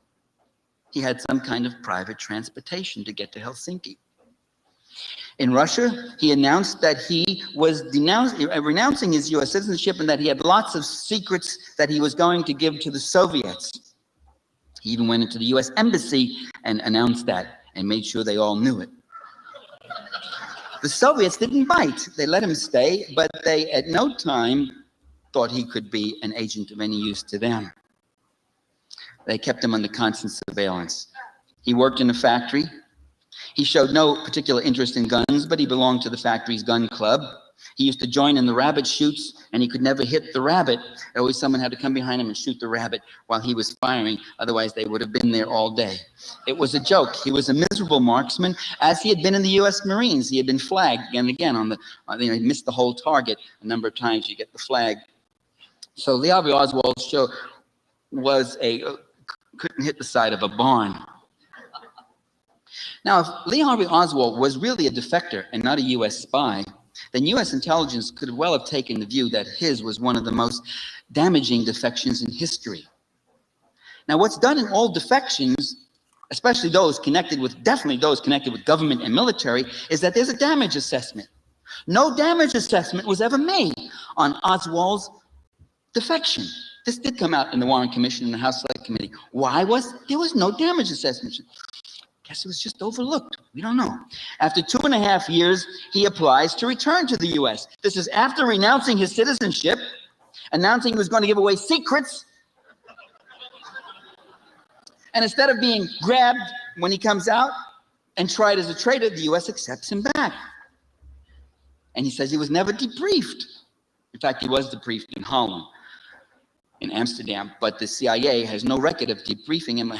He had some kind of private transportation to get to Helsinki. In Russia, he announced that he was renouncing his U.S. citizenship and that he had lots of secrets that he was going to give to the Soviets. He even went into the U.S. embassy and announced that and made sure they all knew it. The Soviets didn't bite. They let him stay, but they at no time thought he could be an agent of any use to them. They kept him under constant surveillance. He worked in a factory. He showed no particular interest in guns, but he belonged to the factory's gun club. He used to join in the rabbit shoots, and he could never hit the rabbit. Always someone had to come behind him and shoot the rabbit while he was firing. Otherwise, they would have been there all day. It was a joke. He was a miserable marksman, as he had been in the U.S. Marines. He had been flagged again and again he missed the whole target a number of times. You get the flag. So Lee Harvey Oswald's show couldn't hit the side of a barn. Now, if Lee Harvey Oswald was really a defector and not a U.S. spy, then U.S. intelligence could well have taken the view that his was one of the most damaging defections in history. Now, what's done in all defections, especially definitely those connected with government and military, is that there's a damage assessment. No damage assessment was ever made on Oswald's defection. This did come out in the Warren Commission and the House Select Committee. Why there was no damage assessment? Guess it was just overlooked. We don't know. After 2.5 years, he applies to return to the U.S. This is after renouncing his citizenship, announcing he was going to give away secrets. And instead of being grabbed when he comes out and tried as a traitor, the U.S. accepts him back. And he says he was never debriefed. In fact, he was debriefed in Holland. in Amsterdam, but the CIA has no record of debriefing him.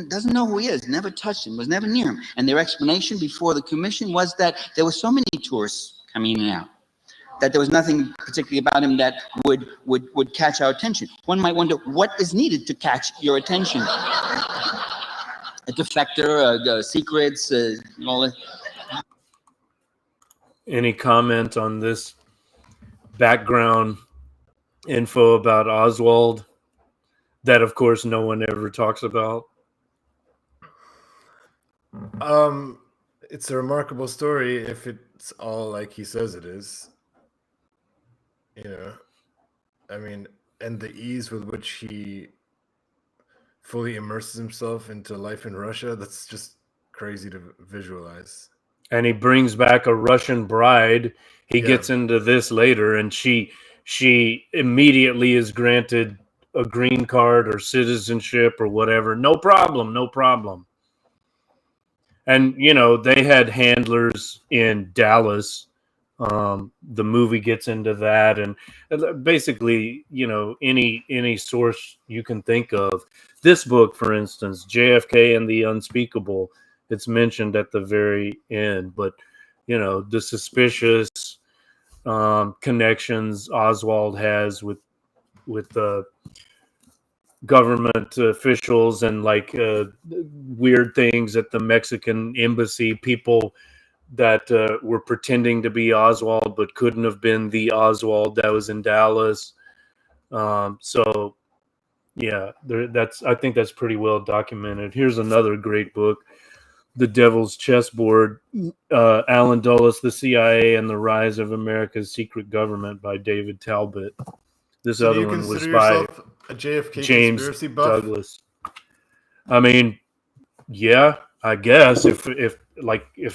Doesn't know who he is. Never touched him. Was never near him. And their explanation before the commission was that there were so many tourists coming in and out that there was nothing particularly about him that would catch our attention. One might wonder what is needed to catch your attention. A defector, secrets, all that. Any comment on this background info about Oswald that, of course, no one ever talks about? It's a remarkable story if it's all like he says it is. You know, I mean, and the ease with which he fully immerses himself into life in Russia, that's just crazy to visualize. And he brings back a Russian bride. He gets into this later, and she immediately is granted a green card or citizenship or whatever. No problem, no problem. And, you know, they had handlers in Dallas. The movie gets into that, and basically, you know, any source you can think of. This book, for instance, JFK and the Unspeakable, it's mentioned at the very end. But, you know, the suspicious connections Oswald has with the government officials and like weird things at the Mexican embassy, people that were pretending to be Oswald but couldn't have been the Oswald that was in Dallas. So yeah, I think that's pretty well documented. Here's another great book, The Devil's Chessboard, Alan Dulles, The CIA and the Rise of America's Secret Government by David Talbot. This So other one was by a JFK James conspiracy buff? Douglas. I mean, yeah, I guess if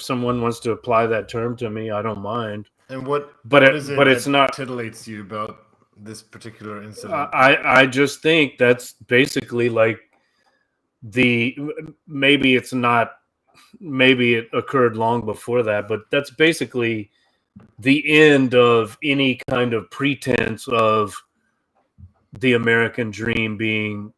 someone wants to apply that term to me, I don't mind. And what It's that not titillates you about this particular incident? I just think that's basically like maybe it occurred long before that, but that's basically the end of any kind of pretense of the American dream being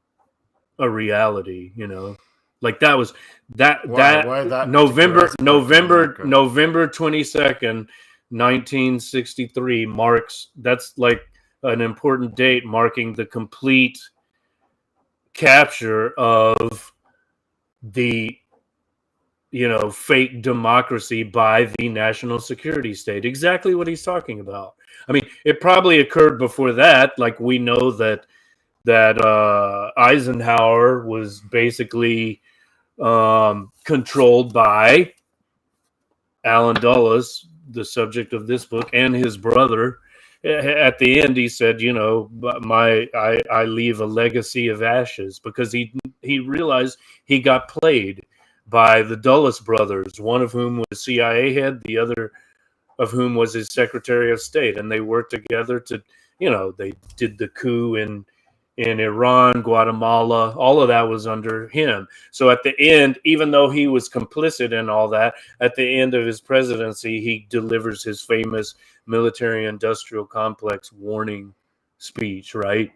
a reality, you know. Like that was that November 22nd, 1963 marks, that's like an important date marking the complete capture of the, you know, fake democracy by the national security state. Exactly what he's talking about. I mean, it probably occurred before that. Like we know that Eisenhower was basically controlled by Alan Dulles, the subject of this book, and his brother. At the end, he said, you know, I leave a legacy of ashes, because he realized he got played by the Dulles brothers, one of whom was CIA head, the other of whom was his Secretary of State. And they worked together to, you know, they did the coup in Iran, Guatemala, all of that was under him. So at the end, even though he was complicit in all that, at the end of his presidency, he delivers his famous military-industrial complex warning speech, right?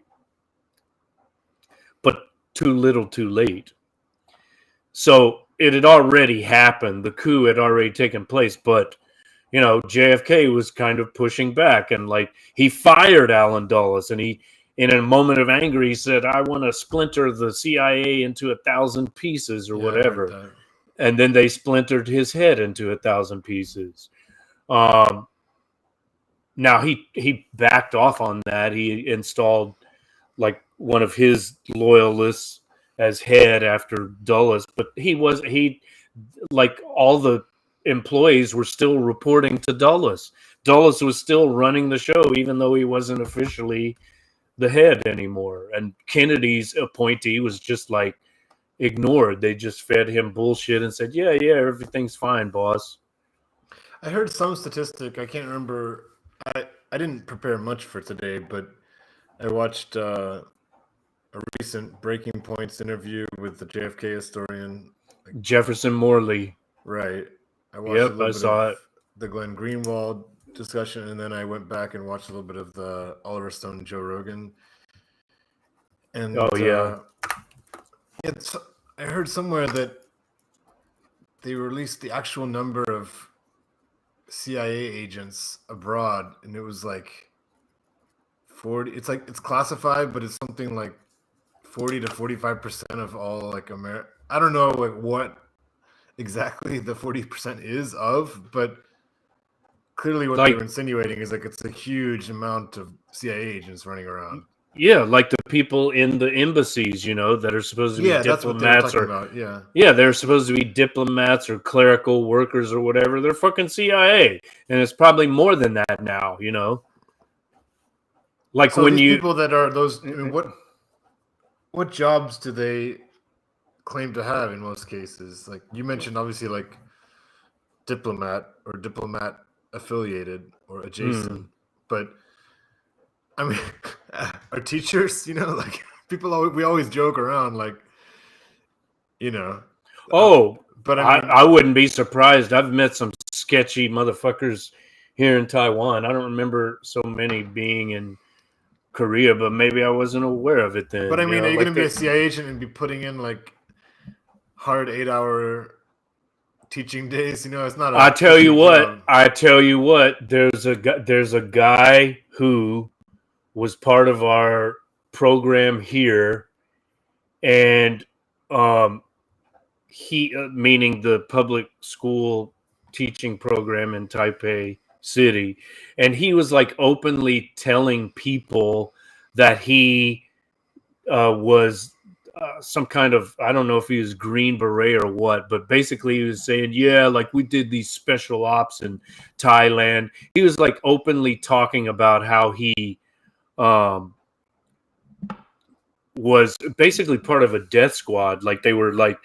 But too little, too late. So it had already happened. The coup had already taken place, but, you know, JFK was kind of pushing back, and like he fired Alan Dulles, and he, in a moment of anger, he said, I want to splinter the CIA into 1,000 pieces or whatever. And then they splintered his head into 1,000 pieces. Now he backed off on that. He installed like one of his loyalists as head after Dulles, but he like all the employees were still reporting to Dulles. Dulles was still running the show, even though he wasn't officially the head anymore. And Kennedy's appointee was just like ignored. They just fed him bullshit and said, yeah, everything's fine, boss. I heard some statistic. I can't remember. I didn't prepare much for today, but I watched a recent Breaking Points interview with the JFK historian Jefferson Morley. Right. I watched I saw it. The Glenn Greenwald discussion, and then I went back and watched a little bit of the Oliver Stone and Joe Rogan. And yeah. I heard somewhere that they released the actual number of CIA agents abroad, and it was like 40. It's like it's classified, but it's something like 40 to 45% of all like I don't know like what exactly the 40% is of, but clearly what they were insinuating is like it's a huge amount of CIA agents running around. Yeah, like the people in the embassies, that are supposed to be diplomats. That's what they were talking about. Yeah, they're supposed to be diplomats or clerical workers or whatever. They're fucking CIA, and it's probably more than that now. Like so when these people that are those, I mean, what jobs do they claim to have in most cases? Like you mentioned, obviously, like diplomat or diplomat affiliated or adjacent, but I mean, are teachers, like people we always joke around, like, but I wouldn't be surprised. I've met some sketchy motherfuckers here in Taiwan. I don't remember so many being in Korea, but maybe I wasn't aware of it then. But I mean, are you going to be a CIA agent and be putting in like hard 8-hour teaching days? It's not. I tell you what. There's a guy who was part of our program here, and he, meaning the public school teaching program in Taipei City, and he was like openly telling people that he was some kind of, I don't know if he was Green Beret or what, but basically he was saying, yeah, like we did these special ops in Thailand. He was like openly talking about how he was basically part of a death squad. Like they were like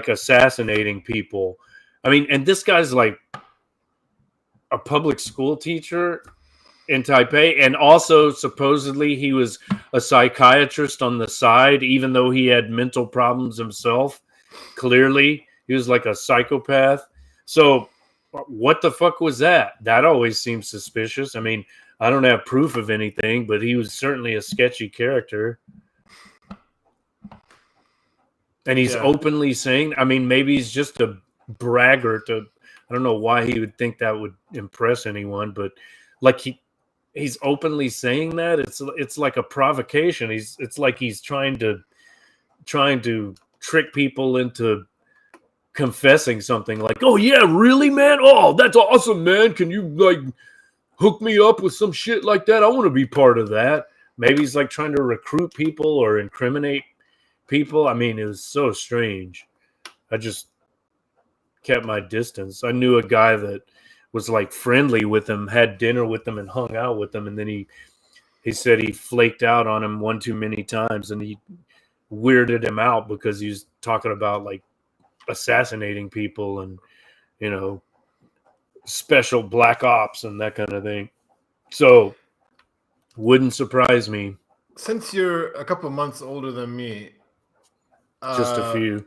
assassinating people. I mean, and this guy's like a public school teacher in Taipei, and also supposedly he was a psychiatrist on the side, even though he had mental problems himself. Clearly, he was like a psychopath. So what the fuck was that? That always seems suspicious. I mean, I don't have proof of anything, but he was certainly a sketchy character. And he's openly saying, I mean, maybe he's just a braggart. I don't know why he would think that would impress anyone, but like he's openly saying that it's like a provocation. It's like he's trying to trick people into confessing something like, oh yeah, really, man? Oh, that's awesome, man. Can you like hook me up with some shit like that? I want to be part of that. Maybe he's like trying to recruit people or incriminate people. I mean, it was so strange. I just kept my distance. I knew a guy that was like friendly with him, had dinner with him and hung out with him, and then he said he flaked out on him one too many times, and he weirded him out because he was talking about like assassinating people and special black ops and that kind of thing. So wouldn't surprise me. Since you're a couple months older than me, just a few,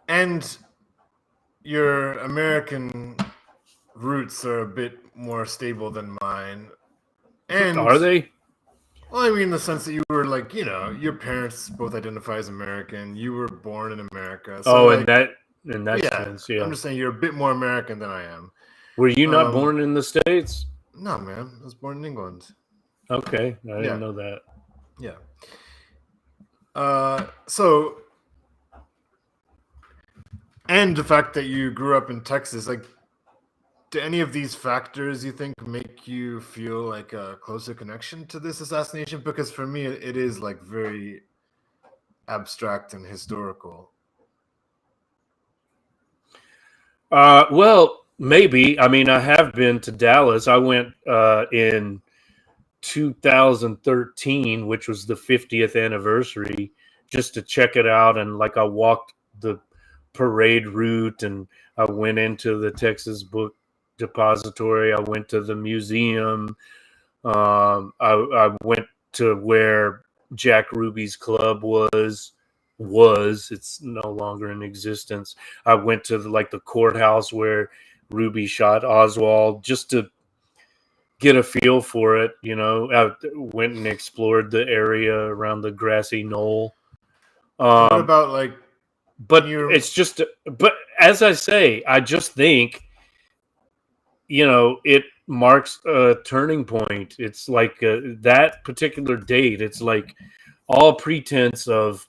and your American roots are a bit more stable than mine. And are they? Well, I mean, in the sense that you were like, your parents both identify as American. You were born in America. So in that sense, yeah. I'm just saying you're a bit more American than I am. Were you not born in the States? No, man. I was born in England. Okay. I didn't know that. Yeah. So, and the fact that you grew up in Texas, like, do any of these factors you think make you feel like a closer connection to this assassination? Because for me, it is like very abstract and historical. Well, maybe. I mean, I have been to Dallas. I went in 2013, which was the 50th anniversary, just to check it out. And like I walked the parade route, and I went into the Texas Book Depository. I went to the museum. I went to where Jack Ruby's club was. It's no longer in existence. I went to the courthouse where Ruby shot Oswald, just to get a feel for it. I went and explored the area around the grassy knoll. What about like? But it's just. But as I say, I just think, it marks a turning point. It's like that particular date. It's like all pretense of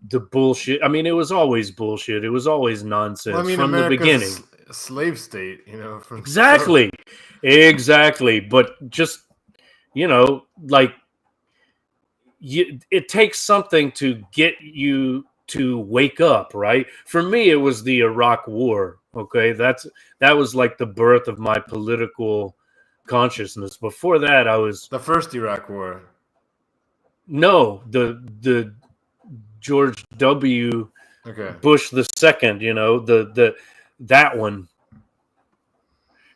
the bullshit. I mean, it was always bullshit. It was always nonsense from America's the beginning. A slave state, from Exactly. But just, like, it takes something to get you to wake up, right? For me, it was the Iraq War. Okay, that was like the birth of my political consciousness. Before that, I was the first Iraq War. No, the George W. Bush the second. That one.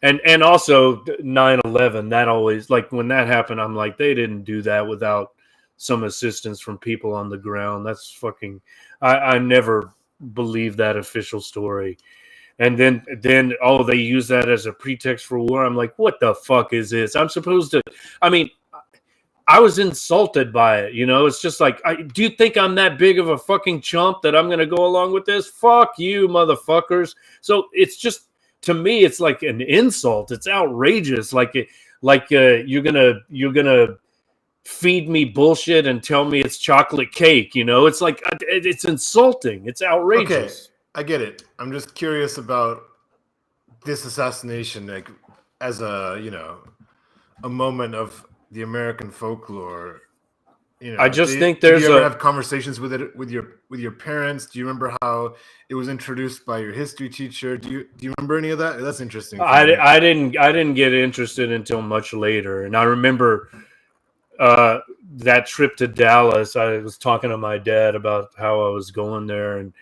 And also 9/11. That always, like, when that happened, I'm like, they didn't do that without some assistance from people on the ground. That's fucking. I never believed that official story. And then they use that as a pretext for war. I'm like, what the fuck is this? I'm supposed to. I mean, I was insulted by it. It's just like, do you think I'm that big of a fucking chump that I'm going to go along with this? Fuck you, motherfuckers. So it's just, to me, it's like an insult. It's outrageous. You're gonna feed me bullshit and tell me it's chocolate cake. It's like, it's insulting. It's outrageous. Okay, I get it. I'm just curious about this assassination, like, as a moment of the American folklore. I just think there's do you ever have conversations with it with your parents? Do you remember how it was introduced by your history teacher? Do you remember any of that? That's interesting. I didn't get interested until much later, and I remember that trip to Dallas. I was talking to my dad about how I was going there, and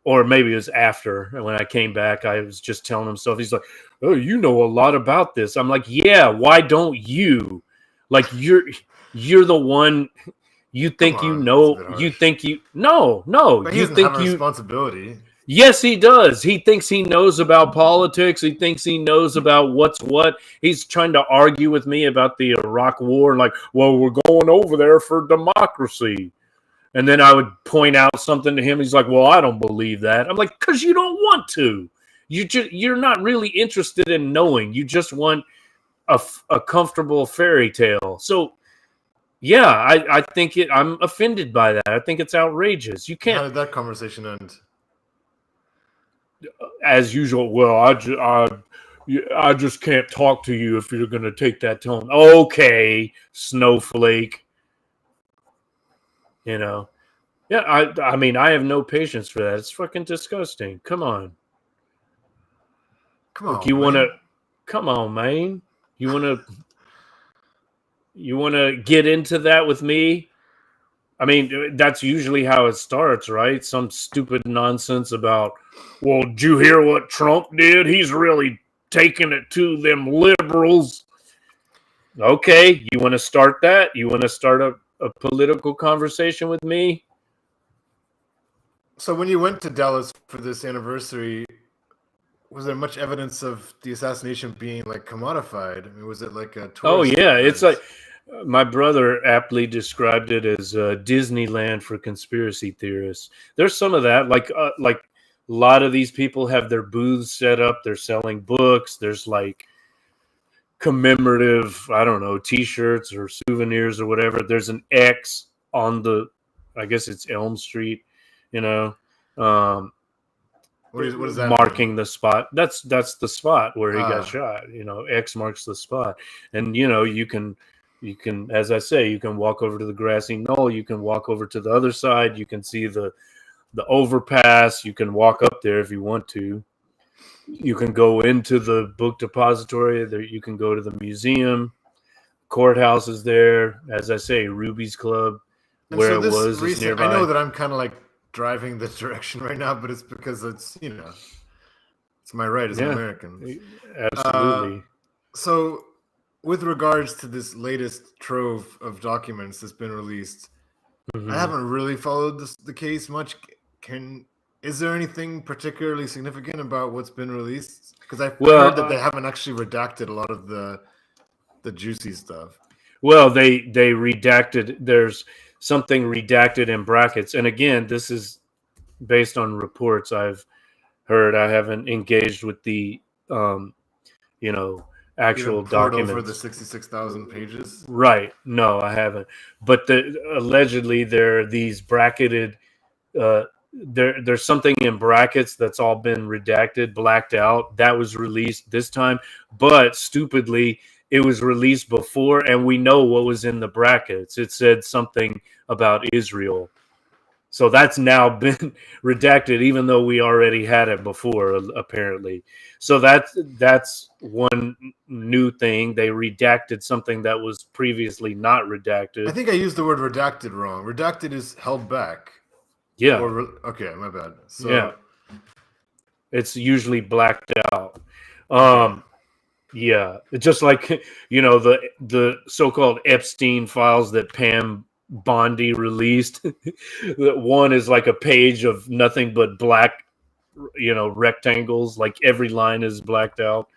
or maybe it was after. And when I came back, I was just telling him stuff. He's like, "Oh, you know a lot about this." I'm like, "Yeah, why don't you? Like, you're the one. You think you know. You think you no. But you think have a responsibility. Yes, he does. He thinks he knows about politics. He thinks he knows about what's what. He's trying to argue with me about the Iraq War. Like, well, we're going over there for democracy. And then I would point out something to him. He's like, well, I don't believe that. I'm like, because you don't want to. You're not really interested in knowing. You just want a comfortable fairy tale. So, yeah, I think I'm offended by that. I think it's outrageous. You can't. How did that conversation end? As usual, well, I just can't talk to you if you're going to take that tone. Okay, snowflake. Yeah. I mean, I have no patience for that. It's fucking disgusting. Come on. Come on. Look, you want to? Come on, man. You want to get into that with me? I mean, that's usually how it starts, right? Some stupid nonsense about, well, did you hear what Trump did? He's really taking it to them liberals. Okay, you want to start that? You want to start a political conversation with me? So when you went to Dallas for this anniversary, was there much evidence of the assassination being, like, commodified? I mean, was it like a tourist? Oh, yeah, it's like... My brother aptly described it as Disneyland for conspiracy theorists. There's some of that. Like a lot of these people have their booths set up. They're selling books. There's like commemorative, I don't know, T-shirts or souvenirs or whatever. There's an X on I guess it's Elm Street. What is that marking the spot? That's the spot where he got shot. X marks the spot, and you can, as I say, you can walk over to the grassy knoll. You can walk over to the other side. You can see the overpass. You can walk up there if you want to. You can go into the book depository. There, you can go to the museum. Courthouse is there. As I say, Ruby's Club, where it was, is nearby. I know that I'm kind of like driving this direction right now, but it's because it's it's my right as an American. Absolutely. So, with regards to this latest trove of documents that's been released, I haven't really followed the case much. Can Is there anything particularly significant about what's been released? Because I've Well, heard that they haven't actually redacted a lot of the juicy stuff. Well, they redacted. There's something redacted in brackets, and again, this is based on reports I've heard. I haven't engaged with the, you know, actual Even poured over the documents. 66,000 pages. Right? No, I haven't. But allegedly there are these bracketed. There's something in brackets that's all been redacted, blacked out. That was released this time, but stupidly, it was released before, and we know what was in the brackets. It said something about Israel. So that's now been redacted, even though we already had it before, apparently. So that's one new thing. They redacted something that was previously not redacted. I think I used the word redacted wrong. Redacted is held back. Yeah. Okay, my bad. So yeah. It's usually blacked out. Yeah. It's just like, the so-called Epstein files that Pam Bondi released. That one is like a page of nothing but black, rectangles. Like every line is blacked out.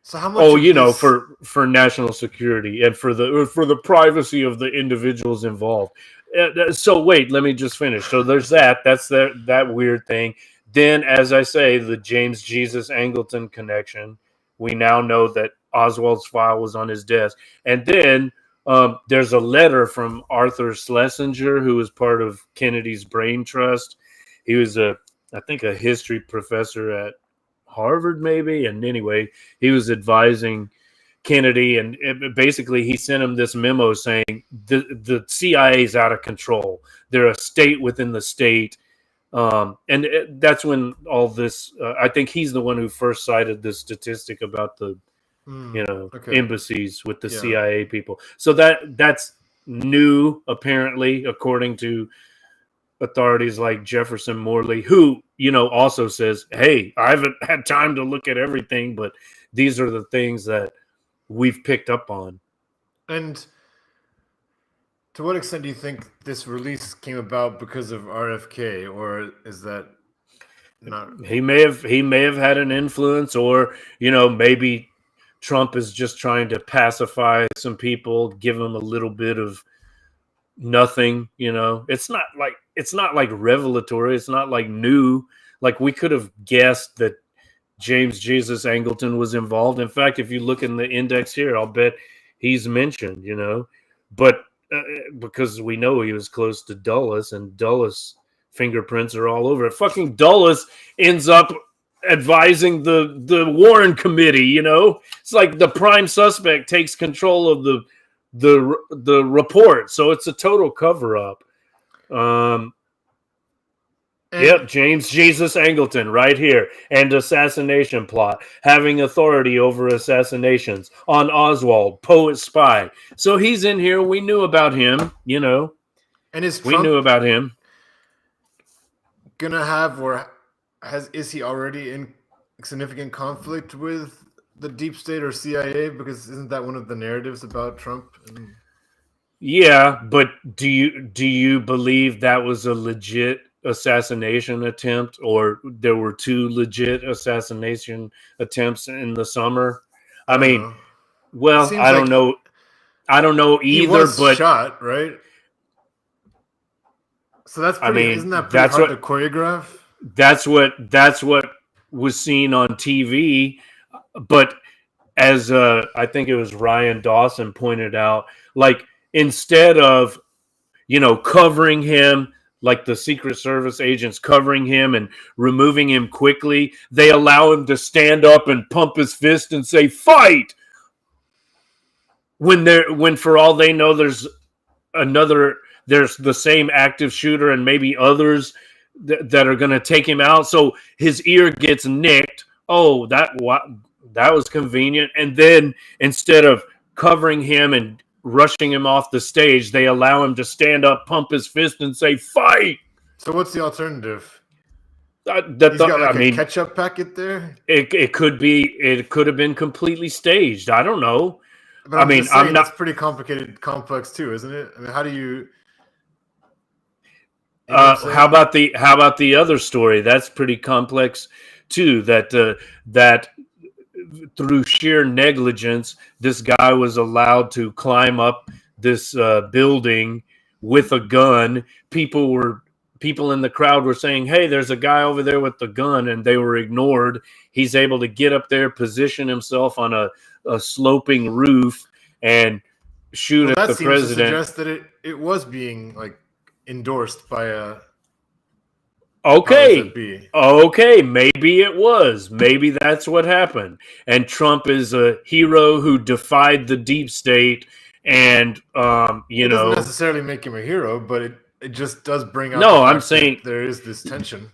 So how much? For national security and for the privacy of the individuals involved. So wait, let me just finish. So there's that. That's that weird thing. Then, as I say, the James Jesus Angleton connection. We now know that Oswald's file was on his desk. And then there's a letter from Arthur Schlesinger, who was part of Kennedy's Brain Trust. He was I think a history professor at Harvard, maybe. And anyway, he was advising Kennedy, and basically he sent him this memo saying the CIA is out of control. They're a state within the state. And that's when all this, I think he's the one who first cited this statistic about the, embassies with the CIA people. So that's new, apparently, according to authorities like Jefferson Morley, who, also says, hey, I haven't had time to look at everything, but these are the things that we've picked up on. And to what extent do you think this release came about because of RFK, or is that not? He may have had an influence, or maybe Trump is just trying to pacify some people, give them a little bit of nothing. It's not like revelatory. It's not like new. Like we could have guessed that James Jesus Angleton was involved. In fact, if you look in the index here, I'll bet he's mentioned. But because we know he was close to Dulles, and Dulles fingerprints are all over it. Fucking Dulles ends up advising the Warren Committee. It's like the prime suspect takes control of the report, so it's a total cover up. Yep, James Jesus Angleton right here. And assassination plot. Having authority over assassinations. On Oswald, poet spy. So he's in here. We knew about him, And we knew about him. Gonna have, or is he already in significant conflict with the deep state or CIA? Because isn't that one of the narratives about Trump? Yeah, but do you believe that was a legit assassination attempt, or there were two legit assassination attempts in the summer? I mean, well, I don't know. I don't know either. He was shot, right? So that's pretty. Isn't that pretty hard to choreograph? That's what was seen on TV, but as I think it was Ryan Dawson pointed out, like instead of covering him, like the Secret Service agents covering him and removing him quickly, they allow him to stand up and pump his fist and say, fight! When for all they know, there's the same active shooter and maybe others that are going to take him out. So his ear gets nicked. Oh, that was convenient. And then instead of covering him and rushing him off the stage, they allow him to stand up, pump his fist, and say, fight! So what's the alternative? He's got like a ketchup packet there? It could have been completely staged. I don't know. But I'm not. That's pretty complex too, isn't it? I mean, how do you... You know what I'm How saying? about the other story? That's pretty complex too. That through sheer negligence, this guy was allowed to climb up this building with a gun. People in the crowd were saying, "Hey, there's a guy over there with the gun," and they were ignored. He's able to get up there, position himself on a sloping roof, and shoot Well, at that the seems to president. suggest that it was being like endorsed by a powers that Okay. be. Okay, maybe it was. Maybe that's what happened. And Trump is a hero who defied the deep state and It doesn't necessarily make him a hero, but it just does bring out the no, I'm fact that saying there is this tension.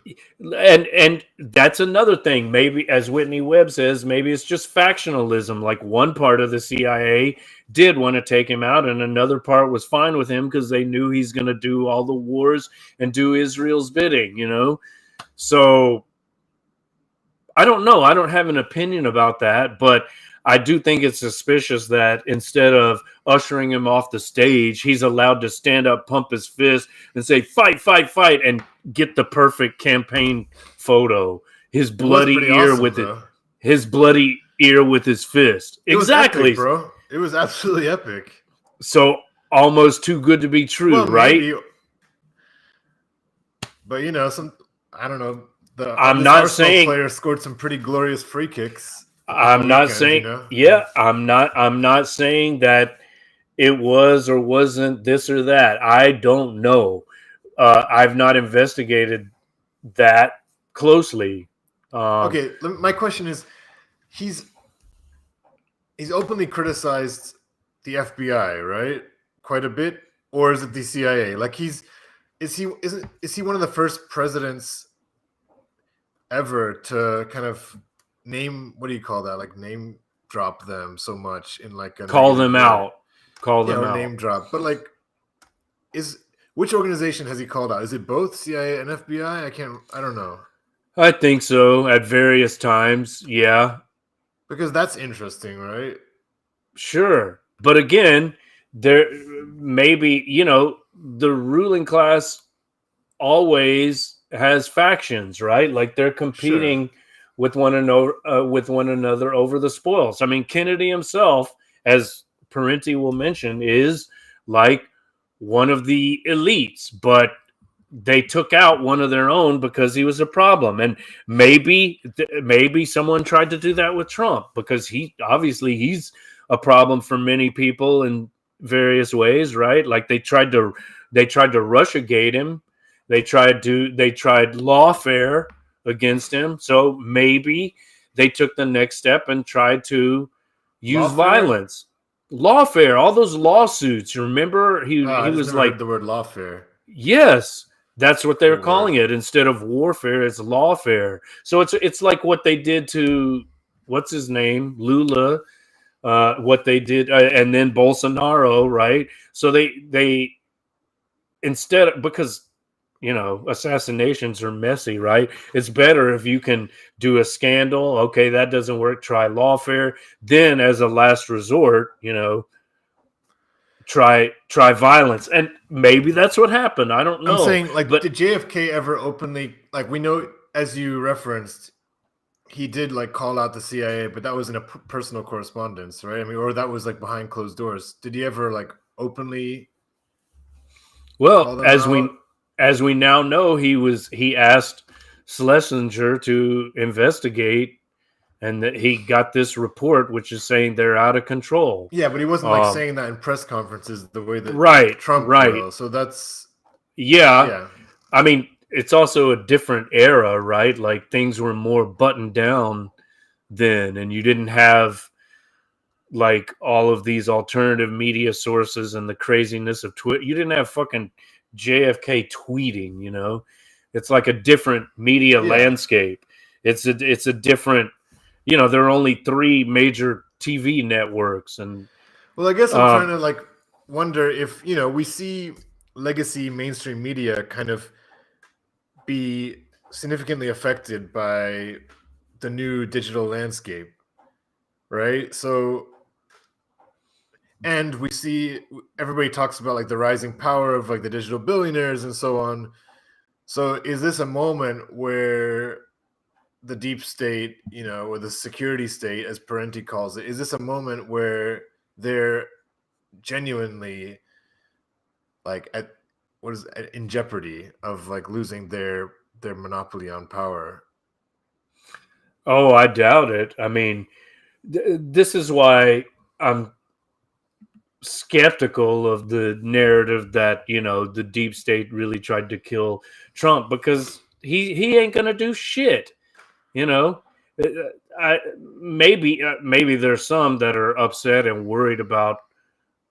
and that's another thing. Maybe, as Whitney Webb says, maybe it's just factionalism. Like one part of the CIA did want to take him out, and another part was fine with him because they knew he's going to do all the wars and do Israel's bidding. So I don't know. I don't have an opinion about that, but I do think it's suspicious that instead of ushering him off the stage, he's allowed to stand up, pump his fist, and say, "Fight, fight, fight," and get the perfect campaign photo. His It was bloody pretty ear awesome, with it. though. His bloody ear with his fist. It was epic, Exactly. bro. It was absolutely epic. So almost too good to be true, Well, right? maybe, but I don't know. I'm This not Arsenal saying player scored some pretty glorious free kicks on the I'm not weekend, saying yeah, I'm not saying that it was or wasn't this or that. I don't know. I've not investigated that closely. Okay, my question is, he's openly criticized the FBI, right? Quite a bit, or is it the CIA? Like is he one of the first presidents ever to kind of name, what do you call that? Like name drop them so much in like a Call negative them way. out. Call Yeah, them or out. name drop. But like which organization has he called out? Is it both CIA and FBI? I don't know. I think so at various times. Yeah, Because that's interesting, right? sure. But again, there maybe, the ruling class always has factions, right? Like they're Sure. competing with one another over the spoils. I mean, Kennedy himself, as Parenti will mention, is like one of the elites, but they took out one of their own because he was a problem. And maybe someone tried to do that with Trump because he's a problem for many people in various ways, right? Like they tried to Russiagate him. They tried lawfare against him. So maybe they took the next step and tried to use Lawfare? violence. Lawfare, all those lawsuits. Remember, he I just was never like, heard the word lawfare. yes, that's what they're Cool calling word. it. Instead of warfare, it's lawfare. So it's like what they did to what's his name, Lula. What they did, and then Bolsonaro, right? So they instead, because assassinations are messy, right? It's better if you can do a scandal. Okay, that doesn't work. Try lawfare. Then, as a last resort, try violence, and maybe that's what happened. I don't I'm know, saying, like, but did JFK ever openly, like, we know, as you referenced, he did like call out the CIA, but that was in a personal correspondence, right? I mean, or that was like behind closed doors. Did he ever like openly well, call them out? as we now know, he asked Schlesinger to investigate, and that he got this report, which is saying they're out of control. Yeah, but he wasn't like Um, saying that in press conferences the way that right, Trump right, will. So that's, yeah. yeah. I mean, it's also a different era, right? Like things were more buttoned down then, and you didn't have like all of these alternative media sources and the craziness of Twitter. You didn't have fucking JFK tweeting, It's like a different media Yeah. landscape. It's a different, there are only three major TV networks, and Well, I guess I'm trying to like wonder if, we see legacy mainstream media kind of be significantly affected by the new digital landscape, right? So, and we see everybody talks about like the rising power of like the digital billionaires and so on. So is this a moment where the deep state, you know, or the security state, as Parenti calls it, is this a moment where they're genuinely like in jeopardy of like losing their monopoly on power? Oh, I doubt it. I mean, this is why I'm skeptical of the narrative that, you know, the deep state really tried to kill Trump, because he ain't gonna do shit. You know, maybe there's some that are upset and worried about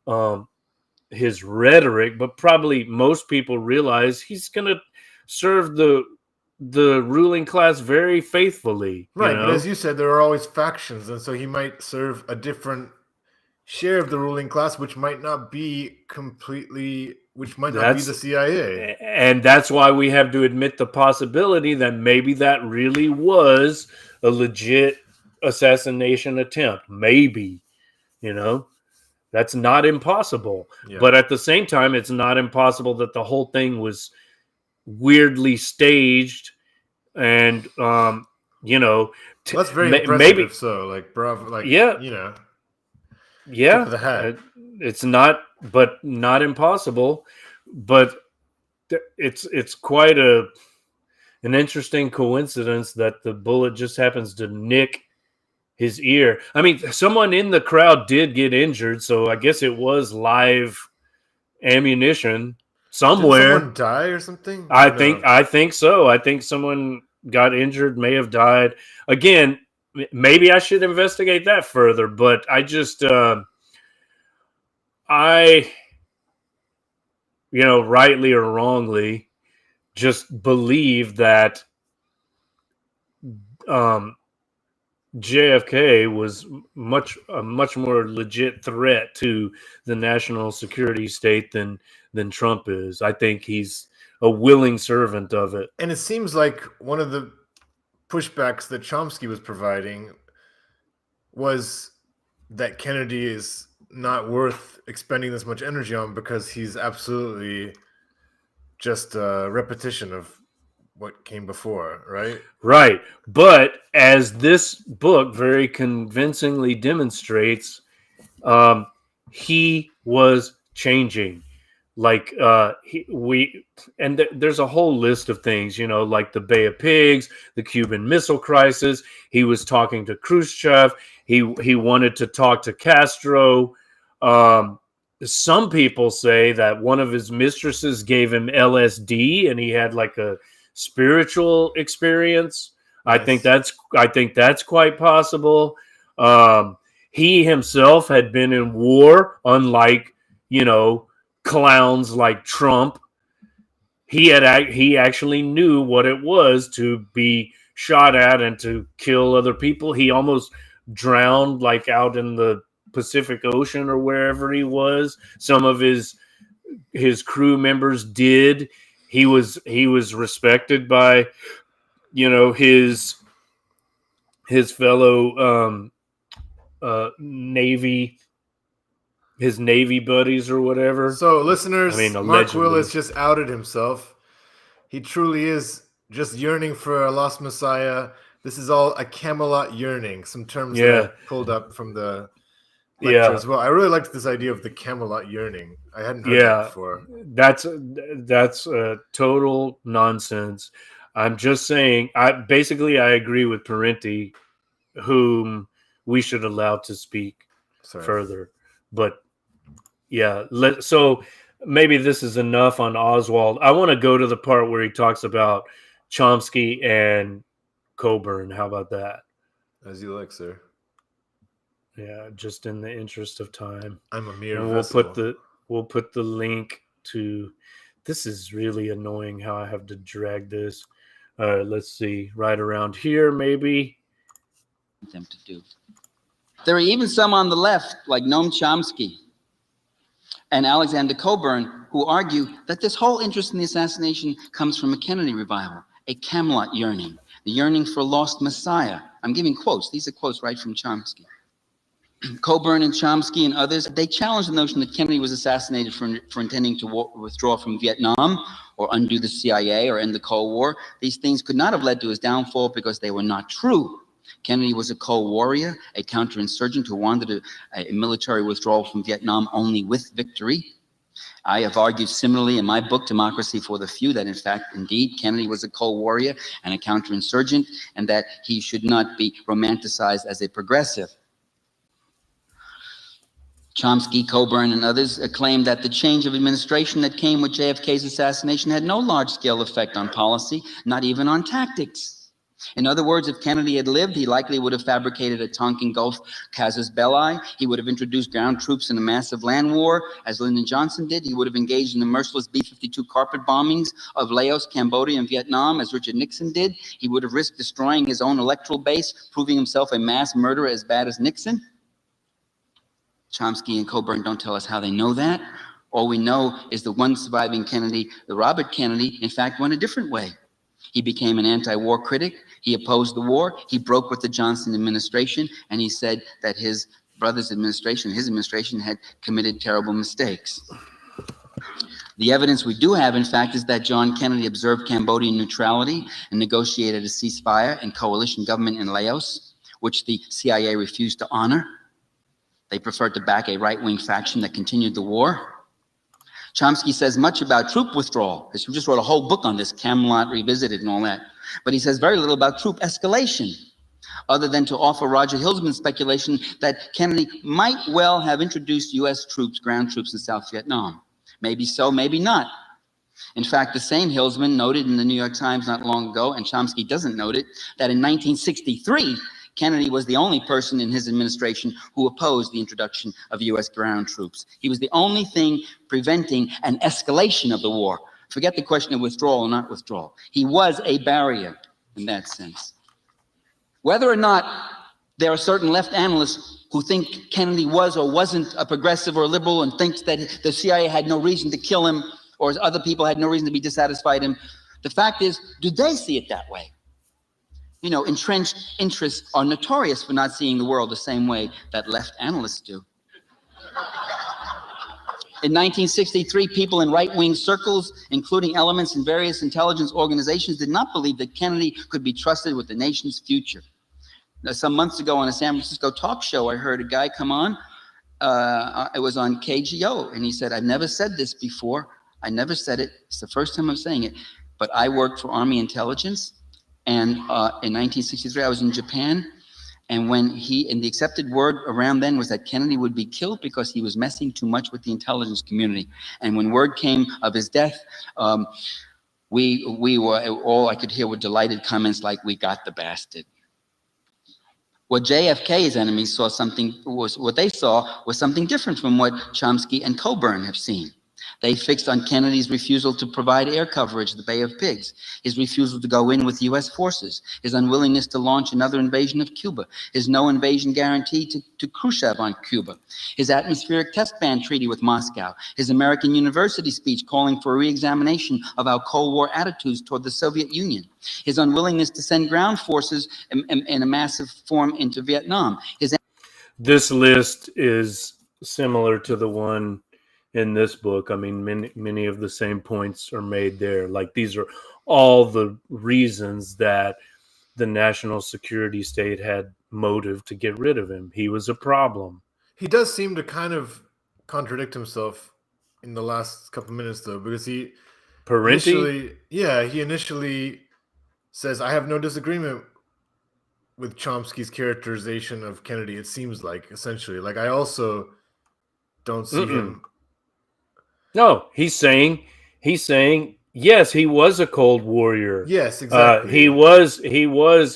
um, his rhetoric, but probably most people realize he's gonna serve the ruling class very faithfully. You Right, but know, as you said, there are always factions, and so he might serve a different share of the ruling class, which might not be the CIA. and that's why we have to admit the possibility that maybe that really was a legit assassination attempt. Maybe, you know, that's not impossible. Yeah. But at the same time, it's not impossible that the whole thing was weirdly staged, and you know, Well, that's very impressive. Maybe if so, like, bravo, like, yeah, you know, yeah, tip of the hat. It's not, but not impossible. But it's quite an interesting coincidence that the bullet just happens to nick his ear. I mean, someone in the crowd did get injured, so I guess it was live ammunition somewhere. Did someone die or something? I think so. I think someone got injured, may have died. Again, maybe I should investigate that further, but I just you know, rightly or wrongly, just believe that JFK was a much more legit threat to the national security state than Trump is. I think he's a willing servant of it. And it seems like one of the pushbacks that Chomsky was providing was that Kennedy is not worth expending this much energy on because he's absolutely just a repetition of what came before, right? Right. But as this book very convincingly demonstrates, he was changing. Like there's a whole list of things, you know, like the Bay of Pigs, the Cuban Missile Crisis. He was talking to Khrushchev. He wanted to talk to Castro. Some people say that one of his mistresses gave him LSD, and he had like a spiritual experience. Nice. I think that's quite possible. He himself had been in war, unlike, you know, clowns like Trump. He actually knew what it was to be shot at and to kill other people. He almost drowned, like out in the Pacific Ocean or wherever he was. Some of his crew members did. He was respected by, you know, his fellow Navy buddies or whatever. So, listeners, I mean, Mark Willis just outed himself. He truly is just yearning for a lost messiah. This is all a Camelot yearning. Some terms that I pulled up from the lecture as well. I really liked this idea of the Camelot yearning. I hadn't heard that before. That's total nonsense. I'm just saying. I agree with Parenti, whom we should allow to speak further. But yeah, so maybe this is enough on Oswald. I want to go to the part where he talks about Chomsky and Coburn. How about that? As you like, sir. Yeah, just in the interest of time. I'm a mere vessel. We'll put the link to. This is really annoying how I have to drag this. All right, let's see. Right around here, maybe. Them to do. There are even some on the left, like Noam Chomsky and Alexander Coburn, who argue that this whole interest in the assassination comes from a Kennedy revival, a Camelot yearning, the yearning for a lost messiah. I'm giving quotes. These are quotes right from Chomsky. Coburn and Chomsky and others, they challenge the notion that Kennedy was assassinated for intending to withdraw from Vietnam, or undo the CIA or end the Cold War. These things could not have led to his downfall because they were not true. Kennedy was a cold warrior, a counterinsurgent who wanted a military withdrawal from Vietnam only with victory. I have argued similarly in my book, Democracy for the Few, that in fact, indeed, Kennedy was a cold warrior and a counterinsurgent, and that he should not be romanticized as a progressive. Chomsky, Coburn, and others claimed that the change of administration that came with JFK's assassination had no large-scale effect on policy, not even on tactics. In other words, if Kennedy had lived, he likely would have fabricated a Tonkin Gulf casus belli. He would have introduced ground troops in a massive land war, as Lyndon Johnson did. He would have engaged in the merciless B-52 carpet bombings of Laos, Cambodia, and Vietnam, as Richard Nixon did. He would have risked destroying his own electoral base, proving himself a mass murderer as bad as Nixon. Chomsky and Coburn don't tell us how they know that. All we know is the one surviving Kennedy, the Robert Kennedy, in fact, went a different way. He became an anti-war critic. He opposed the war. He broke with the Johnson administration, and he said that his brother's administration, his administration, had committed terrible mistakes. The evidence we do have, in fact, is that John Kennedy observed Cambodian neutrality and negotiated a ceasefire and coalition government in Laos, which the CIA refused to honor. They preferred to back a right-wing faction that continued the war. Chomsky says much about troop withdrawal. He just wrote a whole book on this, Camelot Revisited and all that. But he says very little about troop escalation, other than to offer Roger Hilsman's speculation that Kennedy might well have introduced U.S. troops, ground troops in South Vietnam. Maybe so, maybe not. In fact, the same Hilsman noted in the New York Times not long ago, and Chomsky doesn't note it, that in 1963, Kennedy was the only person in his administration who opposed the introduction of U.S. ground troops. He was the only thing preventing an escalation of the war. Forget the question of withdrawal or not withdrawal. He was a barrier in that sense. Whether or not there are certain left analysts who think Kennedy was or wasn't a progressive or liberal and thinks that the CIA had no reason to kill him or other people had no reason to be dissatisfied with him, the fact is, do they see it that way? You know, entrenched interests are notorious for not seeing the world the same way that left analysts do. In 1963, people in right-wing circles, including elements in various intelligence organizations, did not believe that Kennedy could be trusted with the nation's future. Now, some months ago on a San Francisco talk show, I heard a guy come on. It was on KGO, and he said, "I've never said this before. I never said it. It's the first time I'm saying it. But I worked for Army intelligence. And in 1963, I was in Japan, and the accepted word around then was that Kennedy would be killed because he was messing too much with the intelligence community. And when word came of his death, we were, all I could hear were delighted comments like, 'We got the bastard.'" What JFK's enemies saw what they saw was something different from what Chomsky and Coburn have seen. They fixed on Kennedy's refusal to provide air coverage of the Bay of Pigs, his refusal to go in with U.S. forces, his unwillingness to launch another invasion of Cuba, his no invasion guarantee to Khrushchev on Cuba, his atmospheric test ban treaty with Moscow, his American University speech calling for a re-examination of our Cold War attitudes toward the Soviet Union, his unwillingness to send ground forces in a massive form into Vietnam. This list is similar to the one in this book. I mean, many of the same points are made there. Like, these are all the reasons that the national security state had motive to get rid of him. He was a problem. He does seem to kind of contradict himself in the last couple minutes, though, because he initially says, "I have no disagreement with Chomsky's characterization of Kennedy." It seems like, essentially, like, I also don't see him. No, he's saying, yes, he was a cold warrior. Yes, exactly. He was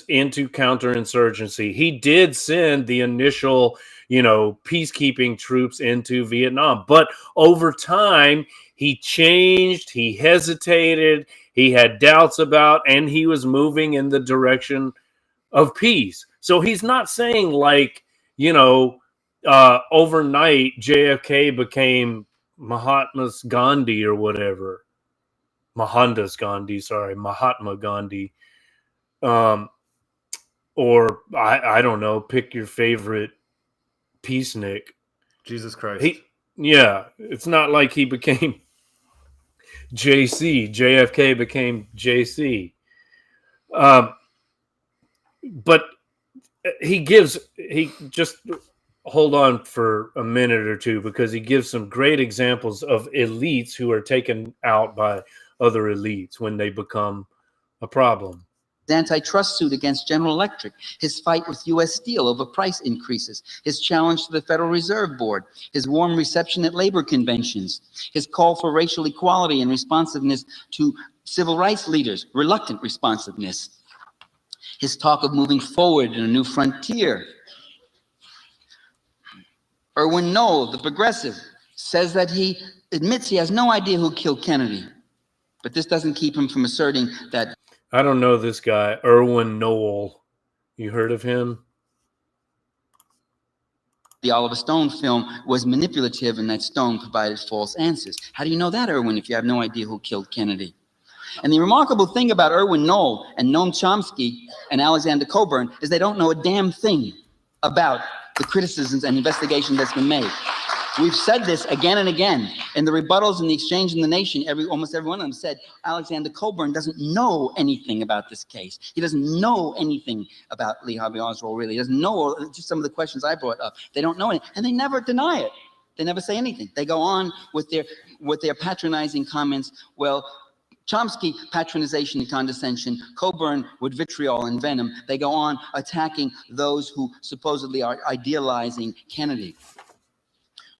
into counterinsurgency. He did send the initial, peacekeeping troops into Vietnam. But over time, he changed, he hesitated, he had doubts about, and he was moving in the direction of peace. So he's not saying like, overnight JFK became Mahatma Gandhi or whatever. Mahatma Gandhi. Or I don't know, pick your favorite peacenik. Jesus Christ. It's not like he became JFK became JC. But he just hold on for a minute or two, because he gives some great examples of elites who are taken out by other elites when they become a problem. Antitrust suit against General Electric, his fight with U.S. Steel over price increases, his challenge to the Federal Reserve Board, his warm reception at labor conventions, his call for racial equality and responsiveness to civil rights leaders, reluctant responsiveness, his talk of moving forward in a new frontier. Erwin Knoll, the progressive, says that he admits he has no idea who killed Kennedy, but this doesn't keep him from asserting that. I don't know this guy, Erwin Knoll. You heard of him? The Oliver Stone film was manipulative and that Stone provided false answers. How do you know that, Erwin, if you have no idea who killed Kennedy? And the remarkable thing about Erwin Knoll and Noam Chomsky and Alexander Cockburn is they don't know a damn thing about the criticisms and investigation that's been made. We've said this again and again. In the rebuttals and the exchange in the Nation, almost every one of them said Alexander Cockburn doesn't know anything about this case. He doesn't know anything about Lee Harvey Oswald, really. He doesn't know just some of the questions I brought up. They don't know it, and they never deny it. They never say anything. They go on with their patronizing comments. Well, Chomsky, patronization and condescension. Cockburn with vitriol and venom. They go on attacking those who supposedly are idealizing Kennedy.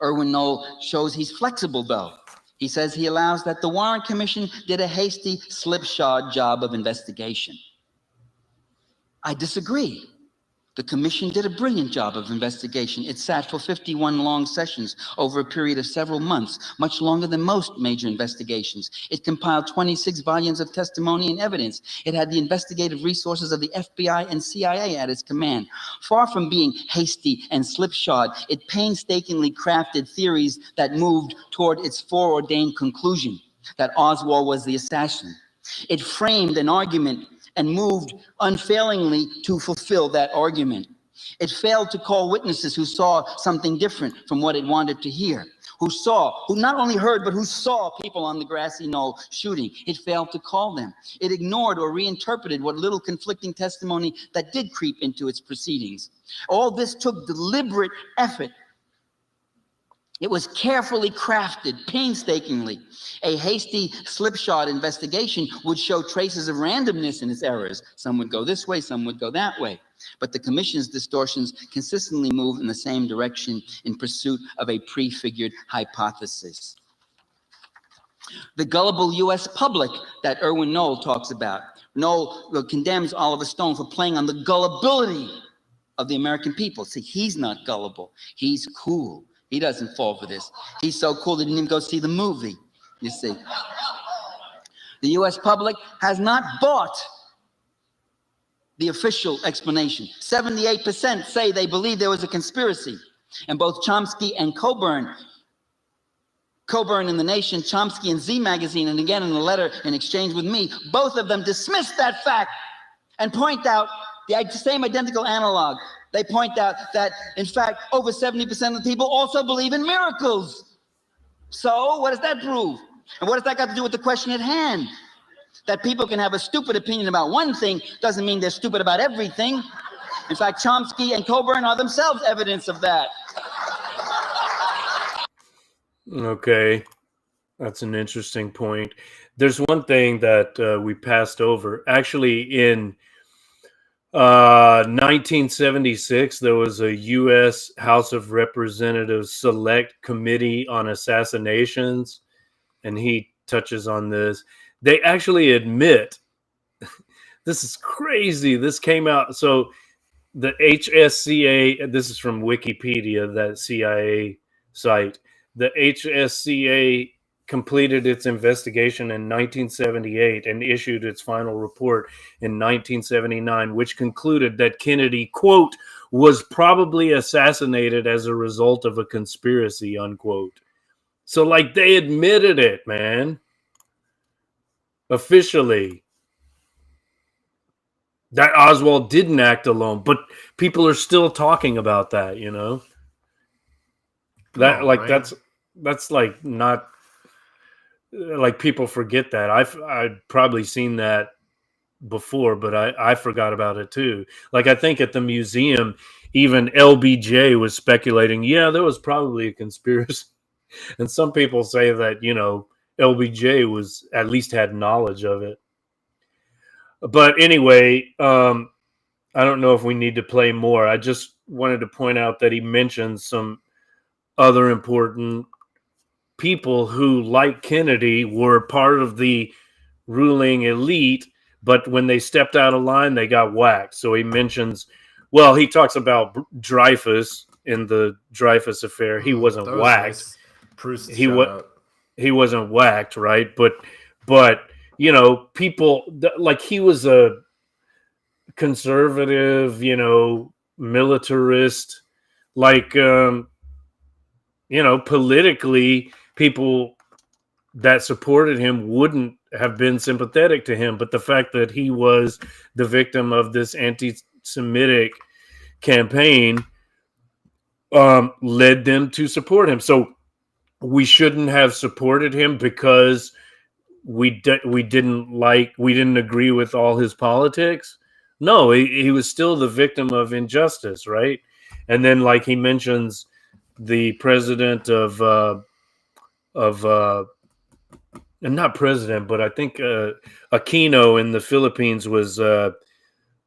Erwin Knoll shows he's flexible, though. He says he allows that the Warren Commission did a hasty, slipshod job of investigation. I disagree. The commission did a brilliant job of investigation. It sat for 51 long sessions over a period of several months, much longer than most major investigations. It compiled 26 volumes of testimony and evidence. It had the investigative resources of the FBI and CIA at its command. Far from being hasty and slipshod, it painstakingly crafted theories that moved toward its foreordained conclusion, that Oswald was the assassin. It framed an argument and moved unfailingly to fulfill that argument. It failed to call witnesses who saw something different from what it wanted to hear, who not only heard, but who saw people on the grassy knoll shooting. It failed to call them. It ignored or reinterpreted what little conflicting testimony that did creep into its proceedings. All this took deliberate effort. It was carefully crafted, painstakingly. A hasty, slipshod investigation would show traces of randomness in its errors. Some would go this way, some would go that way. But the commission's distortions consistently move in the same direction in pursuit of a prefigured hypothesis. The gullible U.S. public that Erwin Knoll talks about. Knoll condemns Oliver Stone for playing on the gullibility of the American people. See, he's not gullible. He's cool. He doesn't fall for this. He's so cool that he didn't even go see the movie, you see. The U.S. public has not bought the official explanation. 78% say they believe there was a conspiracy. And both Chomsky and Cockburn in the Nation, Chomsky in Z Magazine, and again in a letter in exchange with me, both of them dismiss that fact and point out the same identical analog. They point out that, in fact, over 70% of the people also believe in miracles. So what does that prove? And what has that got to do with the question at hand? That people can have a stupid opinion about one thing doesn't mean they're stupid about everything. In fact, Chomsky and Cockburn are themselves evidence of that. Okay, that's an interesting point. There's one thing that we passed over. Actually, in 1976, there was a U.S. House of Representatives Select Committee on Assassinations, and he touches on this. They actually admit, this is crazy. This came out. So the HSCA, this is from Wikipedia, that CIA site. The HSCA completed its investigation in 1978 and issued its final report in 1979, which concluded that Kennedy, quote, was probably assassinated as a result of a conspiracy, unquote. So, like, they admitted it, man. Officially. That Oswald didn't act alone, but people are still talking about that, you know? That, like, that's like not... like people forget that. I'd probably seen that before, but I forgot about it too. Like I think at the museum, even LBJ was speculating, yeah, there was probably a conspiracy. And some people say that, LBJ was at least had knowledge of it. But anyway, I don't know if we need to play more. I just wanted to point out that he mentioned some other important people who, like Kennedy, were part of the ruling elite, but when they stepped out of line, they got whacked. So he mentions, well, he talks about Dreyfus in the Dreyfus affair. He wasn't that was whacked. Nice. Proust He shout was out. he wasn't whacked, right? But people like he was a conservative, militarist, like politically people that supported him wouldn't have been sympathetic to him, but the fact that he was the victim of this anti-Semitic campaign led them to support him. So we shouldn't have supported him because we didn't agree with all his politics. No, he was still the victim of injustice, right? And then, like he mentions, the president of and not president, but I think Aquino in the Philippines was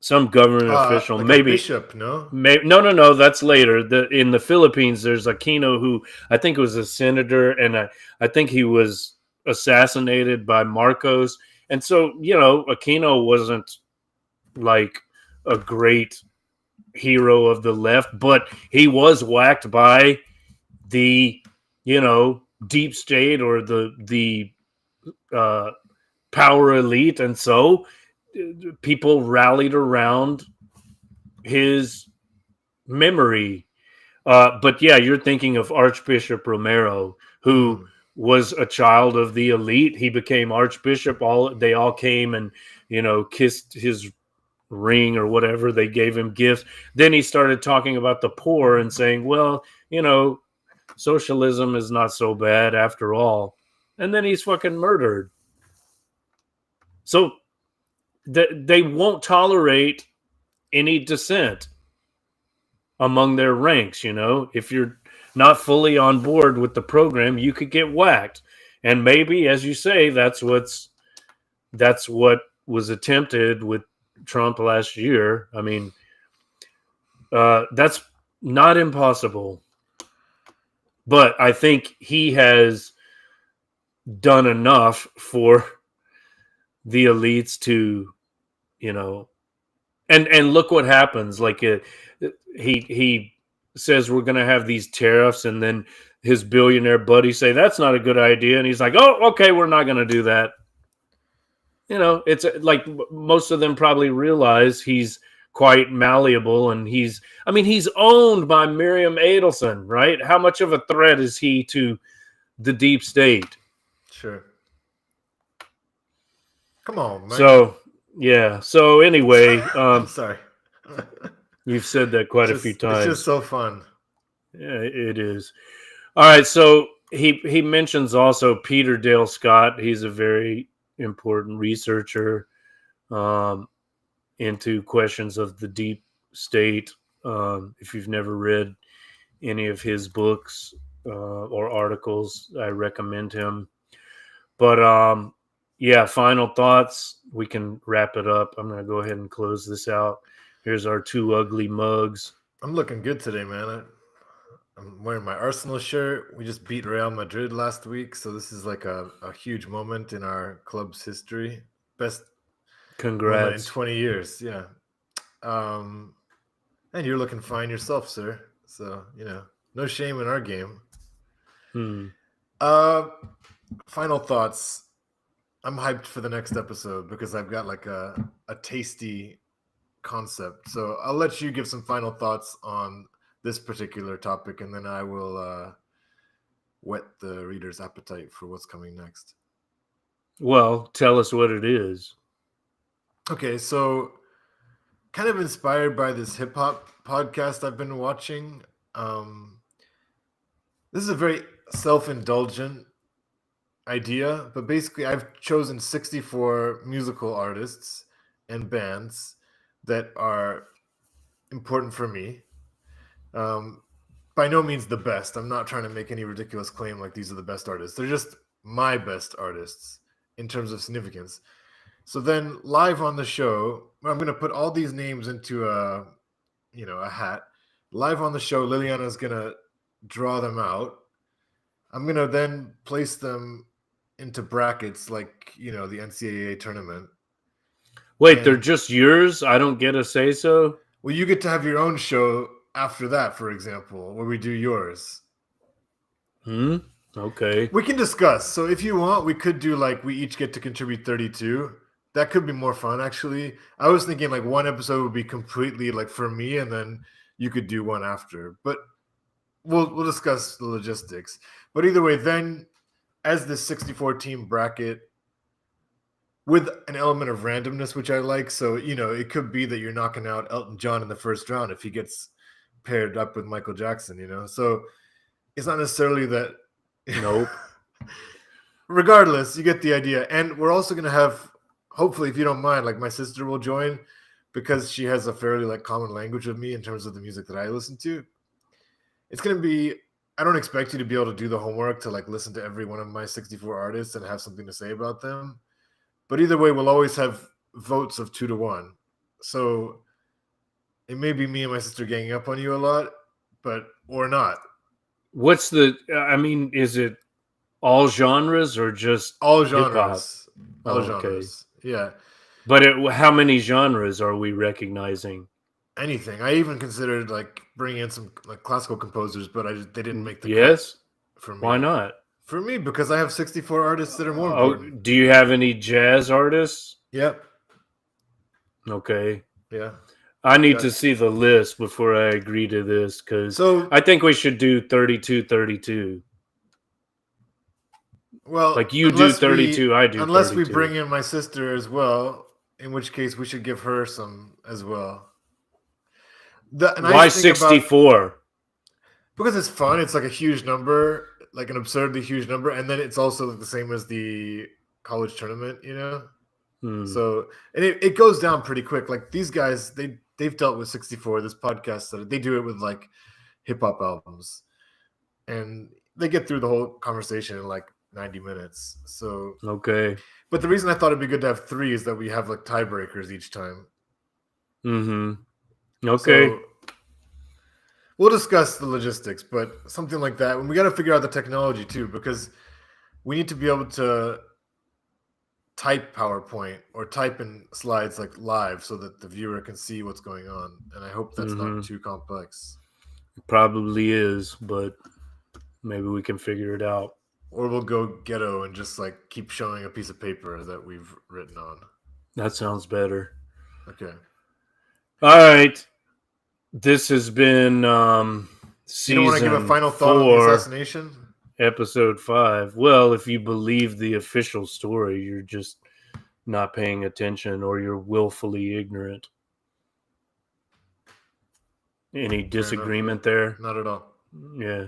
some government official. Like Maybe a bishop, no? no. That's later. In the Philippines, there's Aquino who I think was a senator, and I think he was assassinated by Marcos. And so, Aquino wasn't like a great hero of the left, but he was whacked by the, deep state or the power elite, and so people rallied around his memory. But yeah, you're thinking of Archbishop Romero, who was a child of the elite. He became Archbishop. They all came and kissed his ring or whatever. They gave him gifts. Then he started talking about the poor and saying, well, socialism is not so bad after all. And then he's fucking murdered. So they won't tolerate any dissent among their ranks. If you're not fully on board with the program, you could get whacked. And maybe, as you say, that's what was attempted with Trump last year. I mean, that's not impossible. But I think he has done enough for the elites to, and look what happens. Like he says we're going to have these tariffs, and then his billionaire buddies say that's not a good idea, and he's like, oh, okay, we're not going to do that. It's like most of them probably realize he's quite malleable, and he's owned by Miriam Adelson, right? How much of a threat is he to the deep state? Sure. Come on, man. So anyway, I'm sorry. You've said that quite a few times. It's just so fun. Yeah, it is. All right, so he mentions also Peter Dale Scott. He's a very important researcher into questions of the deep state. If you've never read any of his books or articles, I recommend him. But yeah, final thoughts. We can wrap it up. I'm going to go ahead and close this out. Here's our two ugly mugs. I'm looking good today, man. I'm wearing my Arsenal shirt. We just beat Real Madrid last week, so this is like a huge moment in our club's history. Best moment in 20 years, yeah. And you're looking fine yourself, sir. So, no shame in our game. Final thoughts. I'm hyped for the next episode because I've got like a tasty concept. So I'll let you give some final thoughts on this particular topic, and then I will whet the reader's appetite for what's coming next. Well, tell us what it is. Okay, so kind of inspired by this hip-hop podcast I've been watching. This is a very self-indulgent idea, but basically I've chosen 64 musical artists and bands that are important for me. By no means the best. I'm not trying to make any ridiculous claim like these are the best artists. They're just my best artists in terms of significance. So then live on the show, I'm going to put all these names into a hat. Live on the show, Liliana's going to draw them out. I'm going to then place them into brackets like, the NCAA tournament. Wait, they're just yours? I don't get a say so? Well, you get to have your own show after that, for example, where we do yours. Okay. We can discuss. So if you want, we could do like we each get to contribute 32. That could be more fun, actually. I was thinking like one episode would be completely like for me, and then you could do one after. But we'll discuss the logistics. But either way, then as this 64 team bracket with an element of randomness, which I like. So, it could be that you're knocking out Elton John in the first round if he gets paired up with Michael Jackson, So it's not necessarily that. Nope. Regardless, you get the idea. And we're also going to have, hopefully, if you don't mind, like my sister will join because she has a fairly like common language with me in terms of the music that I listen to. It's going to be, I don't expect you to be able to do the homework to like listen to every one of my 64 artists and have something to say about them. But either way, we'll always have votes of 2-1. So it may be me and my sister ganging up on you a lot, or not. What's is it all genres or just all genres? hip-hop? All genres. Yeah. But how many genres are we recognizing? Anything. I even considered like bringing in some like classical composers, but they didn't make the cut for me. Why not? For me, because I have 64 artists that are more important. Do you have any jazz artists? Yep. Okay. Yeah. I need to see the list before I agree to this because I think we should do 32-32. Well, like you do 32, I do unless 32. we bring in my sister as well, in which case we should give her some as well. Why 64? Because it's fun. It's like a huge number, like an absurdly huge number, and then it's also the same as the college tournament, So, and it goes down pretty quick. Like these guys, they've dealt with 64. This podcast, they do it with like hip hop albums, and they get through the whole conversation in like 90 minutes. So okay. But the reason I thought it'd be good to have 3 is that we have like tiebreakers each time. Okay. So, we'll discuss the logistics, but something like that. And we got to figure out the technology too, because we need to be able to type PowerPoint or type in slides like live so that the viewer can see what's going on. And I hope that's not too complex. It probably is, but maybe we can figure it out. Or we'll go ghetto and just like keep showing a piece of paper that we've written on. That sounds better. Okay. All right. This has been season you don't want to give a final thought on the assassination? Episode 5. Well, if you believe the official story, you're just not paying attention or you're willfully ignorant. Any disagreement there? Not at all. Yeah.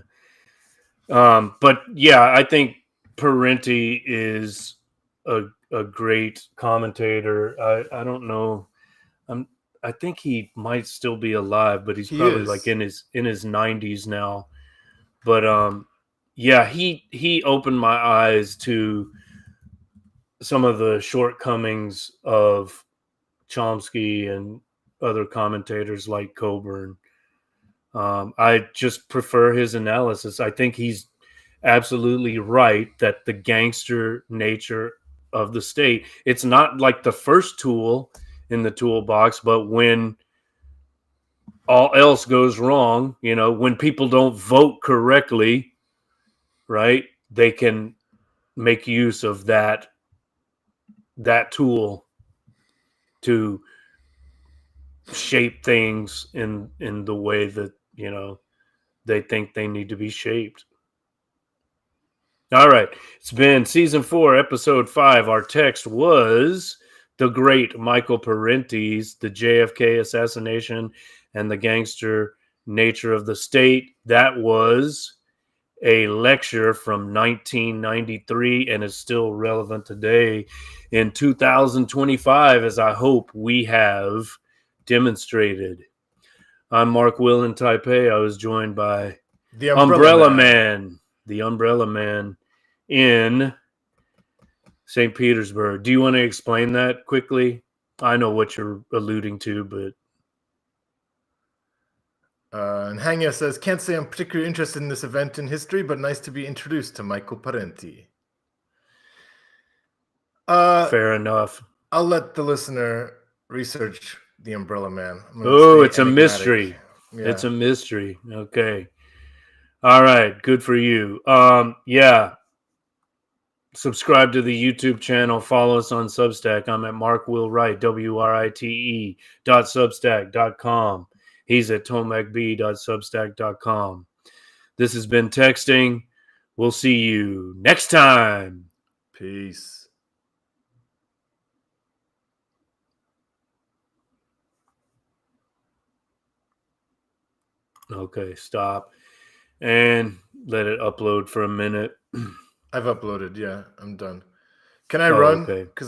But yeah, I think Parenti is a great commentator. I don't know. I think he might still be alive, but he's probably like in his 90s now. But yeah, he opened my eyes to some of the shortcomings of Chomsky and other commentators like Coburn. I just prefer his analysis. I think he's absolutely right that the gangster nature of the state, it's not like the first tool in the toolbox, but when all else goes wrong, when people don't vote correctly, right, they can make use of that tool to shape things in the way that they think they need to be shaped. All right, it's been season 4, episode 5. Our text was the great Michael Parenti's The JFK Assassination and the Gangster Nature of the State. That was a lecture from 1993 and is still relevant today in 2025, as I hope we have demonstrated. I'm Mark Will in Taipei. I was joined by The Umbrella Man, the Umbrella Man in St. Petersburg. Do you want to explain that quickly? I know what you're alluding to, but And Hanya says, can't say I'm particularly interested in this event in history, but nice to be introduced to Michael Parenti. fair enough. I'll let the listener research the Umbrella Man. Oh, it's a mystery. Yeah. It's a mystery. Okay. All right. Good for you. Yeah. Subscribe to the YouTube channel. Follow us on Substack. I'm at Mark Will Wright, WRITE.substack.com. He's at tomekb.substack.com. This has been Texting. We'll see you next time. Peace. Okay, stop. And let it upload for a minute. I've uploaded. Yeah, I'm done. Can I Oh, run? okay. 'Cause